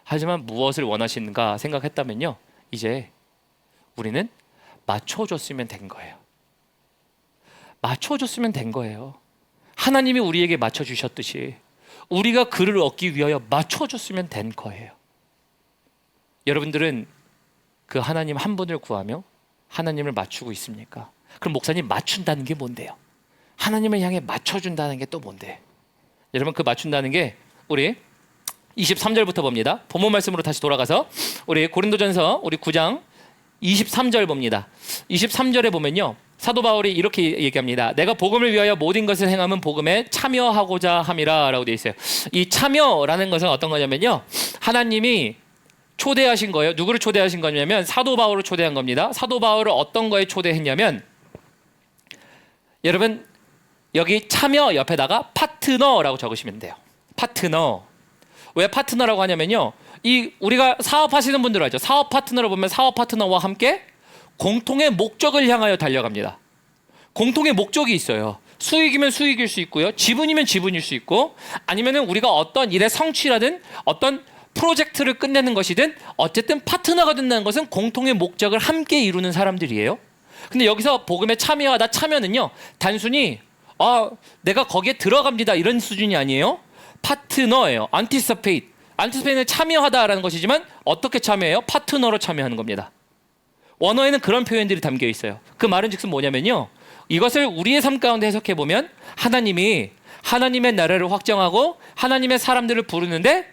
하지만 무엇을 원하시는가 생각했다면요, 이제 우리는 맞춰줬으면 된 거예요. 맞춰줬으면 된 거예요. 하나님이 우리에게 맞춰주셨듯이 우리가 그를 얻기 위하여 맞춰줬으면 된 거예요. 여러분들은 그 하나님 한 분을 구하며 하나님을 맞추고 있습니까? 그럼 목사님 맞춘다는 게 뭔데요? 하나님을 향해 맞춰준다는 게 또 뭔데? 여러분 그 맞춘다는 게 우리 23절부터 봅니다. 본문 말씀으로 다시 돌아가서 우리 고린도전서 우리 9장 23절 봅니다. 23절에 보면요, 사도 바울이 이렇게 얘기합니다. 내가 복음을 위하여 모든 것을 행함은 복음에 참여하고자 함이라 라고 되어 있어요. 이 참여라는 것은 어떤 거냐면요, 하나님이 초대하신 거예요. 누구를 초대하신 거냐면 사도 바울을 초대한 겁니다. 사도 바울을 어떤 거에 초대했냐면, 여러분 여기 참여 옆에다가 파트너라고 적으시면 돼요. 파트너. 왜 파트너라고 하냐면요, 이 우리가 사업하시는 분들 알죠? 사업 파트너를 보면 사업 파트너와 함께 공통의 목적을 향하여 달려갑니다. 공통의 목적이 있어요. 수익이면 수익일 수 있고요, 지분이면 지분일 수 있고, 아니면은 우리가 어떤 일의 성취라든 어떤 프로젝트를 끝내는 것이든 어쨌든 파트너가 된다는 것은 공통의 목적을 함께 이루는 사람들이에요. 근데 여기서 복음에 참여하다, 참여는요 단순히 내가 거기에 들어갑니다 이런 수준이 아니에요. 파트너예요. 안티스페이트는 참여하다라는 것이지만 어떻게 참여해요? 파트너로 참여하는 겁니다. 원어에는 그런 표현들이 담겨 있어요. 그 말은 즉슨 뭐냐면요, 이것을 우리의 삶 가운데 해석해 보면 하나님이 하나님의 나라를 확정하고 하나님의 사람들을 부르는데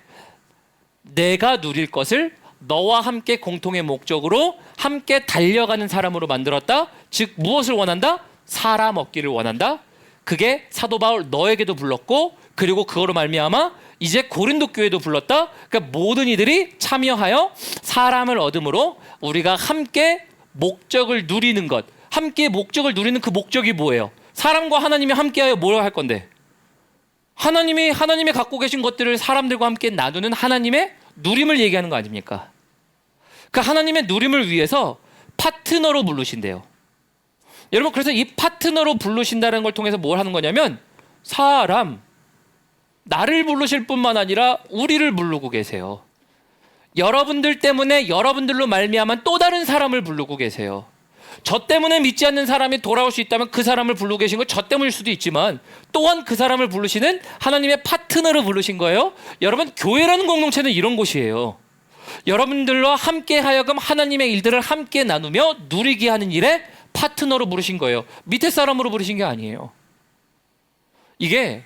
내가 누릴 것을 너와 함께 공통의 목적으로 함께 달려가는 사람으로 만들었다. 즉 무엇을 원한다? 사람 얻기를 원한다. 그게 사도 바울 너에게도 불렀고, 그리고 그거로 말미암아 이제 고린도 교회도 불렀다. 그러니까 모든 이들이 참여하여 사람을 얻음으로 우리가 함께 목적을 누리는 것, 함께 목적을 누리는 그 목적이 뭐예요? 사람과 하나님이 함께하여 뭘 할 건데? 하나님이 갖고 계신 것들을 사람들과 함께 나누는 하나님의 누림을 얘기하는 거 아닙니까? 그 하나님의 누림을 위해서 파트너로 부르신대요. 여러분, 그래서 이 파트너로 부르신다는 걸 통해서 뭘 하는 거냐면 사람, 나를 부르실 뿐만 아니라 우리를 부르고 계세요. 여러분들 때문에 여러분들로 말미암은 또 다른 사람을 부르고 계세요. 저 때문에 믿지 않는 사람이 돌아올 수 있다면 그 사람을 부르고 계신 건 저 때문일 수도 있지만 또한 그 사람을 부르시는 하나님의 파트너를 부르신 거예요. 여러분, 교회라는 공동체는 이런 곳이에요. 여러분들과 함께 하여금 하나님의 일들을 함께 나누며 누리게 하는 일에 파트너로 부르신 거예요. 밑에 사람으로 부르신 게 아니에요. 이게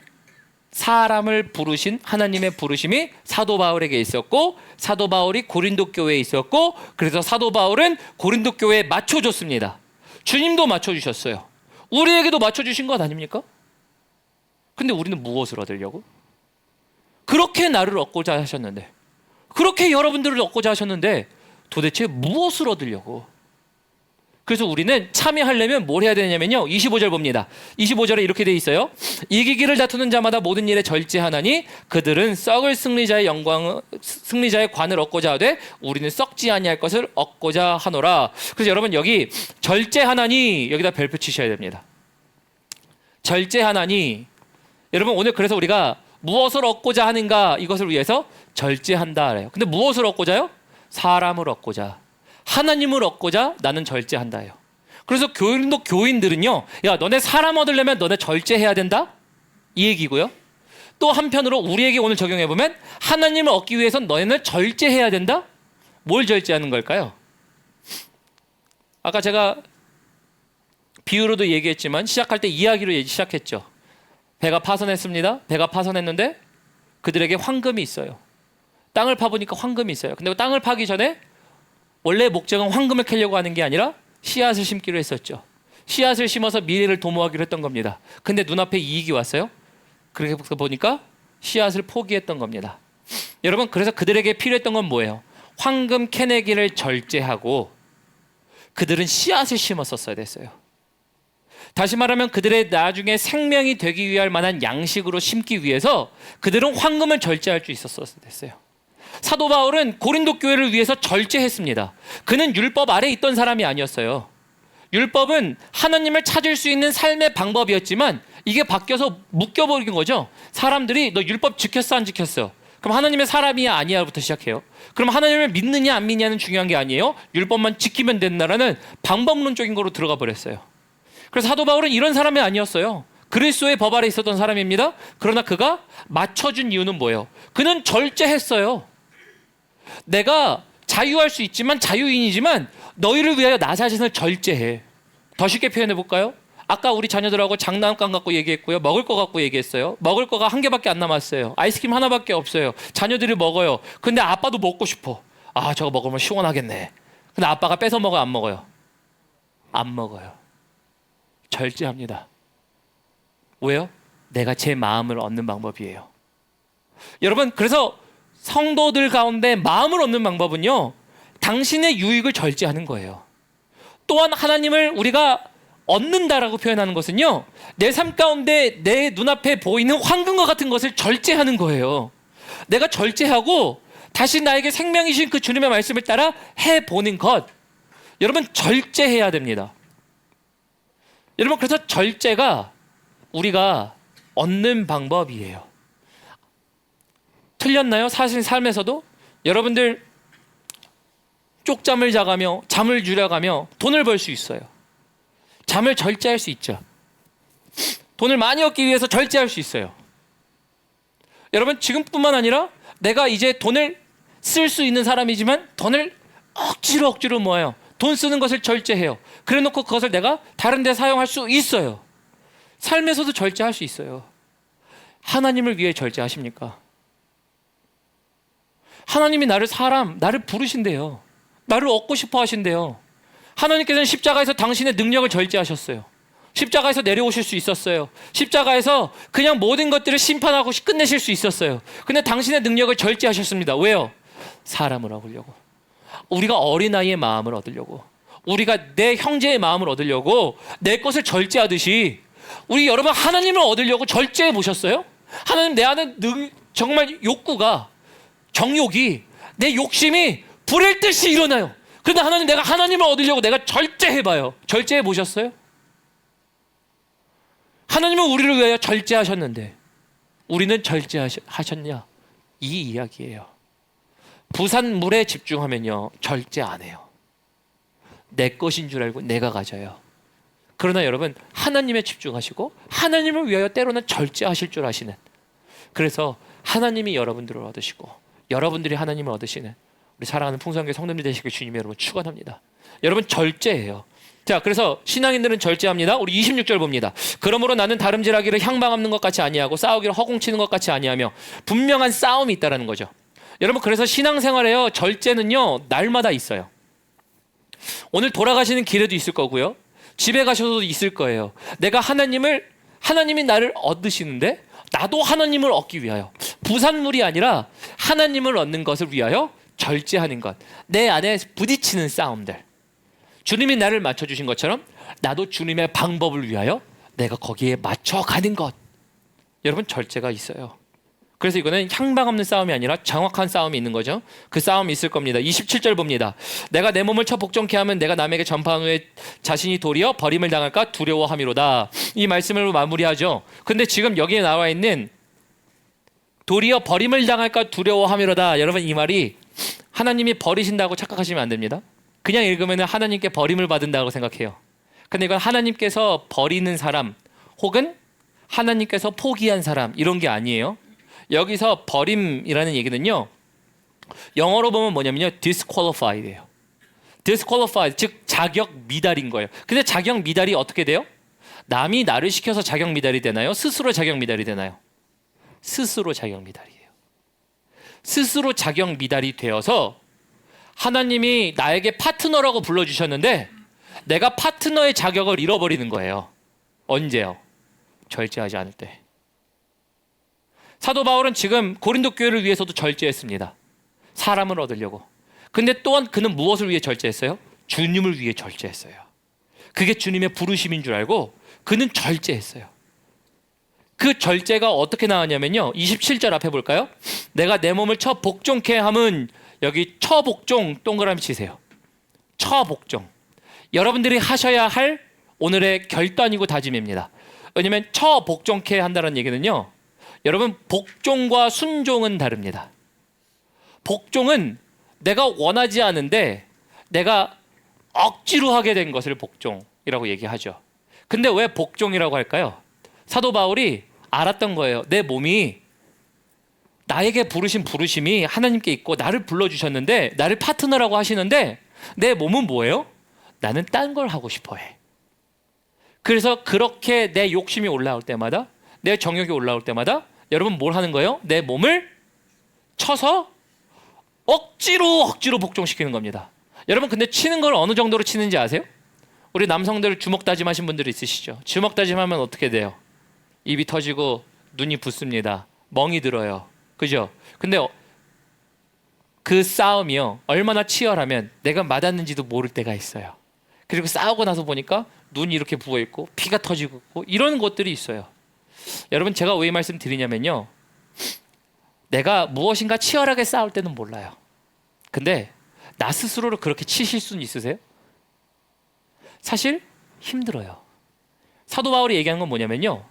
사람을 부르신 하나님의 부르심이 사도 바울에게 있었고, 사도 바울이 고린도 교회에 있었고, 그래서 사도 바울은 고린도 교회에 맞춰줬습니다. 주님도 맞춰주셨어요. 우리에게도 맞춰주신 것 아닙니까? 근데 우리는 무엇을 얻으려고? 그렇게 나를 얻고자 하셨는데, 그렇게 여러분들을 얻고자 하셨는데 도대체 무엇을 얻으려고? 그래서 우리는 참여하려면 뭘 해야 되냐면요, 25절 봅니다. 25절에 이렇게 돼 있어요. 이기기를 다투는 자마다 모든 일에 절제하나니 그들은 썩을 승리자의 승리자의 관을 얻고자 하되 우리는 썩지 아니할 것을 얻고자 하노라. 그래서 여러분, 여기 절제하나니, 여기다 별표 치셔야 됩니다. 절제하나니, 여러분, 오늘 그래서 우리가 무엇을 얻고자 하는가, 이것을 위해서 절제한다 그래요. 근데 무엇을 얻고자요? 사람을 얻고자, 하나님을 얻고자 나는 절제한다예요. 그래서 교인들은요, 야, 너네 사람 얻으려면 너네 절제해야 된다, 이 얘기고요. 또 한편으로 우리에게 오늘 적용해보면 하나님을 얻기 위해선 너네는 절제해야 된다. 뭘 절제하는 걸까요? 아까 제가 비유로도 얘기했지만 시작할 때 이야기로 시작했죠. 배가 파선했습니다. 배가 파선했는데 그들에게 황금이 있어요. 땅을 파보니까 황금이 있어요. 근데 땅을 파기 전에 원래 목적은 황금을 캐려고 하는 게 아니라 씨앗을 심기로 했었죠. 씨앗을 심어서 미래를 도모하기로 했던 겁니다. 근데 눈앞에 이익이 왔어요. 그렇게 보니까 씨앗을 포기했던 겁니다. 여러분, 그래서 그들에게 필요했던 건 뭐예요? 황금 캐내기를 절제하고 그들은 씨앗을 심었었어야 됐어요. 다시 말하면 그들의 나중에 생명이 되기 위할 만한 양식으로 심기 위해서 그들은 황금을 절제할 수 있었어야 됐어요. 사도 바울은 고린도 교회를 위해서 절제했습니다. 그는 율법 아래 있던 사람이 아니었어요. 율법은 하나님을 찾을 수 있는 삶의 방법이었지만 이게 바뀌어서 묶여버린 거죠. 사람들이 너 율법 지켰어 안 지켰어? 그럼 하나님의 사람이야 아니야부터 시작해요. 그럼 하나님을 믿느냐 안 믿느냐는 중요한 게 아니에요. 율법만 지키면 된다라는 방법론적인 거로 들어가 버렸어요. 그래서 사도 바울은 이런 사람이 아니었어요. 그리스도의 법 아래 있었던 사람입니다. 그러나 그가 맞춰준 이유는 뭐예요? 그는 절제했어요. 내가 자유할 수 있지만, 자유인이지만 너희를 위하여 나 자신을 절제해. 더 쉽게 표현해 볼까요? 아까 우리 자녀들하고 장난감 갖고 얘기했고요. 먹을 거 갖고 얘기했어요. 먹을 거가 한 개밖에 안 남았어요. 아이스크림 하나밖에 없어요. 자녀들이 먹어요. 근데 아빠도 먹고 싶어. 아, 저거 먹으면 시원하겠네. 근데 아빠가 뺏어 먹어요, 안 먹어요? 안 먹어요. 절제합니다. 왜요? 내가 제 마음을 얻는 방법이에요. 여러분, 그래서 성도들 가운데 마음을 얻는 방법은요, 당신의 유익을 절제하는 거예요. 또한 하나님을 우리가 얻는다라고 표현하는 것은요, 내 삶 가운데 내 눈앞에 보이는 황금과 같은 것을 절제하는 거예요. 내가 절제하고 다시 나에게 생명이신 그 주님의 말씀을 따라 해보는 것. 여러분, 절제해야 됩니다. 여러분, 그래서 절제가 우리가 얻는 방법이에요. 틀렸나요? 사실 삶에서도 여러분들 쪽잠을 자가며 잠을 줄여가며 돈을 벌 수 있어요. 잠을 절제할 수 있죠. 돈을 많이 얻기 위해서 절제할 수 있어요. 여러분, 지금뿐만 아니라 내가 이제 돈을 쓸 수 있는 사람이지만 돈을 억지로 모아요. 돈 쓰는 것을 절제해요. 그래 놓고 그것을 내가 다른 데 사용할 수 있어요. 삶에서도 절제할 수 있어요. 하나님을 위해 절제하십니까? 하나님이 나를 부르신대요. 나를 얻고 싶어 하신대요. 하나님께서는 십자가에서 당신의 능력을 절제하셨어요. 십자가에서 내려오실 수 있었어요. 십자가에서 그냥 모든 것들을 심판하고 끝내실 수 있었어요. 근데 당신의 능력을 절제하셨습니다. 왜요? 사람을 얻으려고. 우리가 어린아이의 마음을 얻으려고, 우리가 내 형제의 마음을 얻으려고 내 것을 절제하듯이 우리 여러분 하나님을 얻으려고 절제해 보셨어요? 하나님, 내 안에 정말 욕구가, 정욕이, 내 욕심이 불일 듯이 일어나요. 그런데 하나님, 내가 하나님을 얻으려고 내가 절제해봐요. 절제해 보셨어요? 하나님은 우리를 위하여 절제하셨는데 우리는 절제하셨냐? 이 이야기예요. 부산물에 집중하면요, 절제 안 해요. 내 것인 줄 알고 내가 가져요. 그러나 여러분, 하나님에 집중하시고 하나님을 위하여 때로는 절제하실 줄 아시는, 그래서 하나님이 여러분들을 얻으시고 여러분들이 하나님을 얻으시는 우리 사랑하는 풍성교회 성도님들 되시길 주님의 여러분 축원합니다. 여러분, 절제해요. 자, 그래서 신앙인들은 절제합니다. 우리 26절 봅니다. 그러므로 나는 다름질하기를 향방 없는 것 같이 아니하고 싸우기를 허공치는 것 같이 아니하며, 분명한 싸움이 있다라는 거죠. 여러분, 그래서 신앙생활에요, 절제는요, 날마다 있어요. 오늘 돌아가시는 길에도 있을 거고요, 집에 가셔도 있을 거예요. 내가 하나님이 나를 얻으시는데 나도 하나님을 얻기 위하여, 부산물이 아니라 하나님을 얻는 것을 위하여 절제하는 것, 내 안에 부딪히는 싸움들, 주님이 나를 맞춰주신 것처럼 나도 주님의 방법을 위하여 내가 거기에 맞춰가는 것, 여러분, 절제가 있어요. 그래서 이거는 향방 없는 싸움이 아니라 정확한 싸움이 있는 거죠. 그 싸움이 있을 겁니다. 27절 봅니다. 내가 내 몸을 쳐 복종케 하면 내가 남에게 전파한 후에 자신이 도리어 버림을 당할까 두려워함이로다. 이 말씀을 마무리하죠. 근데 지금 여기에 나와 있는 도리어 버림을 당할까 두려워함이로다, 여러분, 이 말이 하나님이 버리신다고 착각하시면 안 됩니다. 그냥 읽으면 하나님께 버림을 받는다고 생각해요. 근데 이건 하나님께서 버리는 사람 혹은 하나님께서 포기한 사람, 이런 게 아니에요. 여기서 버림이라는 얘기는요, 영어로 보면 뭐냐면요, disqualified예요. disqualified, 즉 자격 미달인 거예요. 근데 자격 미달이 어떻게 돼요? 남이 나를 시켜서 자격 미달이 되나요? 스스로 자격 미달이 되나요? 스스로 자격 미달이에요. 스스로 자격 미달이 되어서 하나님이 나에게 파트너라고 불러주셨는데 내가 파트너의 자격을 잃어버리는 거예요. 언제요? 절제하지 않을 때. 사도 바울은 지금 고린도 교회를 위해서도 절제했습니다. 사람을 얻으려고. 근데 또한 그는 무엇을 위해 절제했어요? 주님을 위해 절제했어요. 그게 주님의 부르심인 줄 알고 그는 절제했어요. 그 절제가 어떻게 나왔냐면요, 27절 앞에 볼까요? 내가 내 몸을 쳐 복종케 함은, 여기 쳐 복종 동그라미 치세요. 쳐 복종, 여러분들이 하셔야 할 오늘의 결단이고 다짐입니다. 왜냐하면 쳐 복종케 한다는 얘기는요, 여러분, 복종과 순종은 다릅니다. 복종은 내가 원하지 않은데 내가 억지로 하게 된 것을 복종이라고 얘기하죠. 근데 왜 복종이라고 할까요? 사도 바울이 알았던 거예요. 내 몸이, 나에게 부르신 부르심이 하나님께 있고 나를 불러주셨는데, 나를 파트너라고 하시는데 내 몸은 뭐예요? 나는 딴 걸 하고 싶어 해. 그래서 그렇게 내 욕심이 올라올 때마다, 내 정욕이 올라올 때마다 여러분 뭘 하는 거예요? 내 몸을 쳐서 억지로 복종시키는 겁니다. 여러분, 근데 치는 걸 어느 정도로 치는지 아세요? 우리 남성들 주먹 다짐하신 분들 있으시죠? 주먹 다짐하면 어떻게 돼요? 입이 터지고 눈이 붓습니다. 멍이 들어요. 그죠? 근데 그 싸움이요, 얼마나 치열하면 내가 맞았는지도 모를 때가 있어요. 그리고 싸우고 나서 보니까 눈이 이렇게 부어있고 피가 터지고 이런 것들이 있어요. 여러분, 제가 왜 이 말씀 드리냐면요, 내가 무엇인가 치열하게 싸울 때는 몰라요. 근데 나 스스로를 그렇게 치실 수는 있으세요? 사실 힘들어요. 사도 바울이 얘기하는 건 뭐냐면요,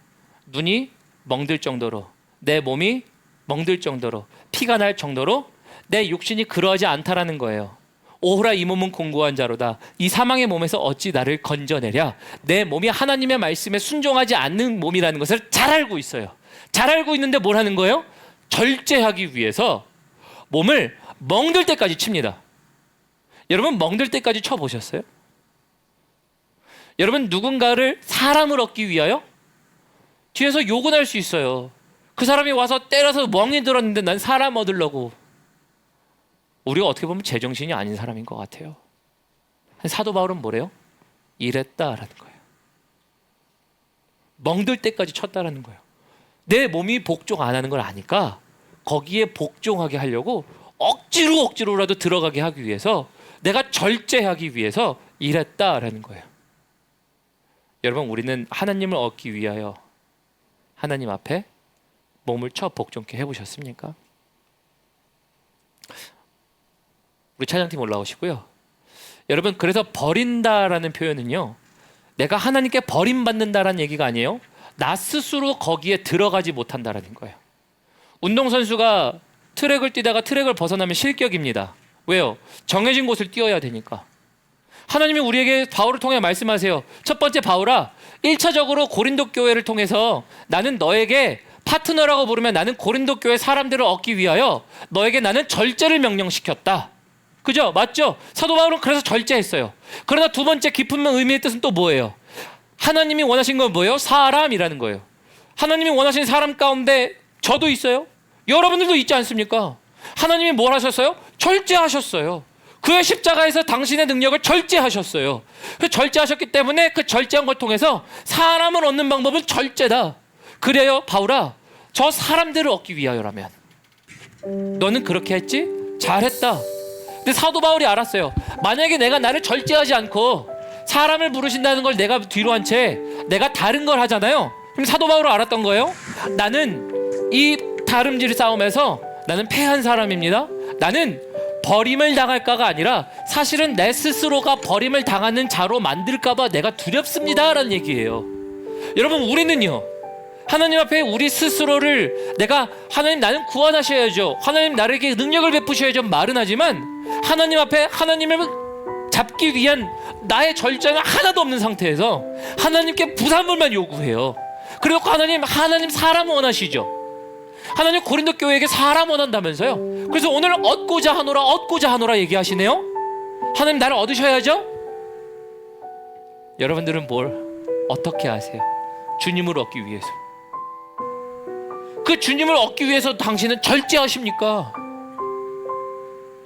눈이 멍들 정도로, 내 몸이 멍들 정도로, 피가 날 정도로 내 육신이 그러하지 않다라는 거예요. 오호라, 이 몸은 공고한 자로다. 이 사망의 몸에서 어찌 나를 건져내랴. 내 몸이 하나님의 말씀에 순종하지 않는 몸이라는 것을 잘 알고 있어요. 잘 알고 있는데 뭘 하는 거예요? 절제하기 위해서 몸을 멍들 때까지 칩니다. 여러분, 멍들 때까지 쳐보셨어요? 여러분, 누군가를, 사람을 얻기 위하여 뒤에서 욕은 할 수 있어요. 그 사람이 와서 때려서 멍이 들었는데 난 사람 얻으려고. 우리가 어떻게 보면 제정신이 아닌 사람인 것 같아요. 사도 바울은 뭐래요? 이랬다라는 거예요. 멍들 때까지 쳤다라는 거예요. 내 몸이 복종 안 하는 걸 아니까 거기에 복종하게 하려고 억지로라도 들어가게 하기 위해서, 내가 절제하기 위해서 이랬다라는 거예요. 여러분, 우리는 하나님을 얻기 위하여 하나님 앞에 몸을 쳐 복종케 해보셨습니까? 우리 찬양팀 올라오시고요. 여러분, 그래서 버린다라는 표현은요, 내가 하나님께 버림받는다라는 얘기가 아니에요. 나 스스로 거기에 들어가지 못한다라는 거예요. 운동선수가 트랙을 뛰다가 트랙을 벗어나면 실격입니다. 왜요? 정해진 곳을 뛰어야 되니까. 하나님이 우리에게 바울을 통해 말씀하세요. 첫 번째, 바울아, 1차적으로 고린도 교회를 통해서 나는 너에게 파트너라고 부르면 나는 고린도 교회 사람들을 얻기 위하여 너에게 나는 절제를 명령시켰다. 그죠? 맞죠? 사도 바울은 그래서 절제했어요. 그러나 두 번째 깊은 의미의 뜻은 또 뭐예요? 하나님이 원하신 건 뭐예요? 사람이라는 거예요. 하나님이 원하신 사람 가운데 저도 있어요. 여러분들도 있지 않습니까? 하나님이 뭘 하셨어요? 절제하셨어요. 그의 십자가에서 당신의 능력을 절제하셨어요. 그 절제하셨기 때문에 그 절제한 걸 통해서 사람을 얻는 방법은 절제다. 그래요, 바울아, 저 사람들을 얻기 위하여라면 너는 그렇게 했지? 잘했다. 근데 사도 바울이 알았어요. 만약에 내가 나를 절제하지 않고 사람을 부르신다는 걸 내가 뒤로 한 채 내가 다른 걸 하잖아요. 그럼 사도 바울은 알았던 거예요. 나는 이 다름질 싸움에서 나는 패한 사람입니다. 나는 버림을 당할까가 아니라 사실은 내 스스로가 버림을 당하는 자로 만들까봐 내가 두렵습니다 라는 얘기예요. 여러분, 우리는요, 하나님 앞에 우리 스스로를 내가 하나님 나는 구원하셔야죠, 하나님 나에게 능력을 베푸셔야죠 말은 하지만 하나님 앞에 하나님을 잡기 위한 나의 절제는 하나도 없는 상태에서 하나님께 부산물만 요구해요. 그리고 하나님 사람 원하시죠. 하나님 고린도 교회에게 사람 원한다면서요. 그래서 오늘 얻고자 하노라 얘기하시네요. 하나님 나를 얻으셔야죠. 여러분들은 뭘 어떻게 아세요? 주님을 얻기 위해서. 그 주님을 얻기 위해서 당신은 절제하십니까?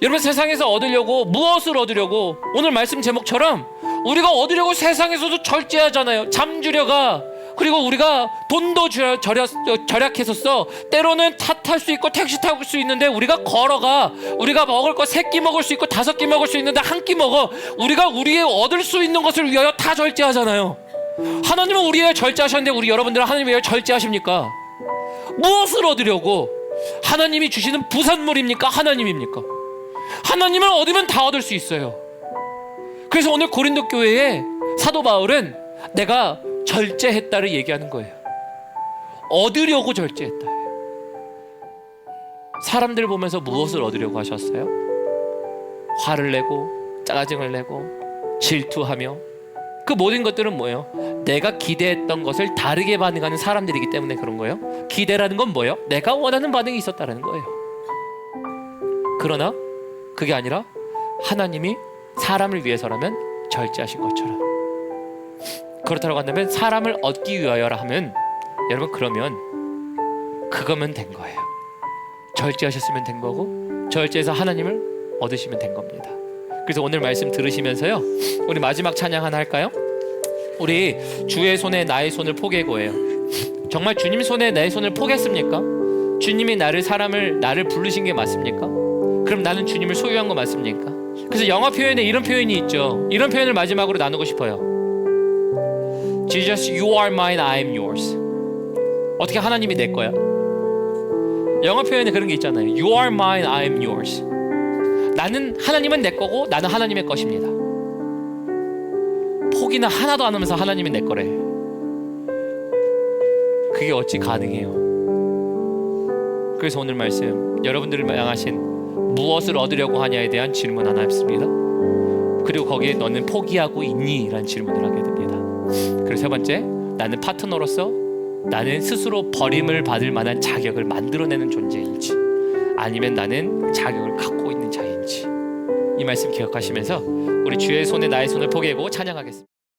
여러분, 세상에서 얻으려고, 무엇을 얻으려고, 오늘 말씀 제목처럼 우리가 얻으려고 세상에서도 절제하잖아요. 잠주려가, 그리고 우리가 돈도 절약해서 써. 때로는 차 탈 수 있고 택시 탈 수 있는데 우리가 걸어가. 우리가 먹을 거 3끼 먹을 수 있고 5끼 먹을 수 있는데 1끼 먹어. 우리가 우리의 얻을 수 있는 것을 위하여 다 절제하잖아요. 하나님은 우리의 절제하셨는데 우리 여러분들은 하나님을 왜 절제하십니까? 무엇을 얻으려고? 하나님이 주시는 부산물입니까? 하나님입니까? 하나님을 얻으면 다 얻을 수 있어요. 그래서 오늘 고린도 교회에 사도 바울은 내가 절제했다를 얘기하는 거예요. 얻으려고 절제했다. 사람들 보면서 무엇을 얻으려고 하셨어요? 화를 내고 짜증을 내고 질투하며 그 모든 것들은 뭐예요? 내가 기대했던 것을 다르게 반응하는 사람들이기 때문에 그런 거예요. 기대라는 건 뭐예요? 내가 원하는 반응이 있었다는 거예요. 그러나 그게 아니라 하나님이 사람을 위해서라면 절제하신 것처럼, 그렇다고 한다면 사람을 얻기 위하여라 하면 여러분, 그러면 그거면 된 거예요. 절제하셨으면 된 거고 절제해서 하나님을 얻으시면 된 겁니다. 그래서 오늘 말씀 들으시면서요, 우리 마지막 찬양 하나 할까요? 우리 주의 손에 나의 손을 포개고예요. 정말 주님 손에 내 손을 포겠습니까? 주님이 나를 부르신 게 맞습니까? 그럼 나는 주님을 소유한 거 맞습니까? 그래서 영어 표현에 이런 표현이 있죠. 이런 표현을 마지막으로 나누고 싶어요. Jesus, you are mine, I am yours. 어떻게 하나님이 내 거야? 영어 표현에 그런 게 있잖아요. You are mine, I am yours. 하나님은 내 거고 나는 하나님의 것입니다. 포기는 하나도 안 하면서 하나님이 내 거래. 그게 어찌 가능해요? 그래서 오늘 말씀, 여러분들을 향하신 무엇을 얻으려고 하냐에 대한 질문 하나 했습니다. 그리고 거기에 너는 포기하고 있니? 라는 질문을 하게 됩니다. 그리고 세 번째, 나는 파트너로서 나는 스스로 버림을 받을 만한 자격을 만들어내는 존재인지, 아니면 나는 자격을 갖고 있는 자인지, 이 말씀 기억하시면서 우리 주의 손에 나의 손을 포개고 찬양하겠습니다.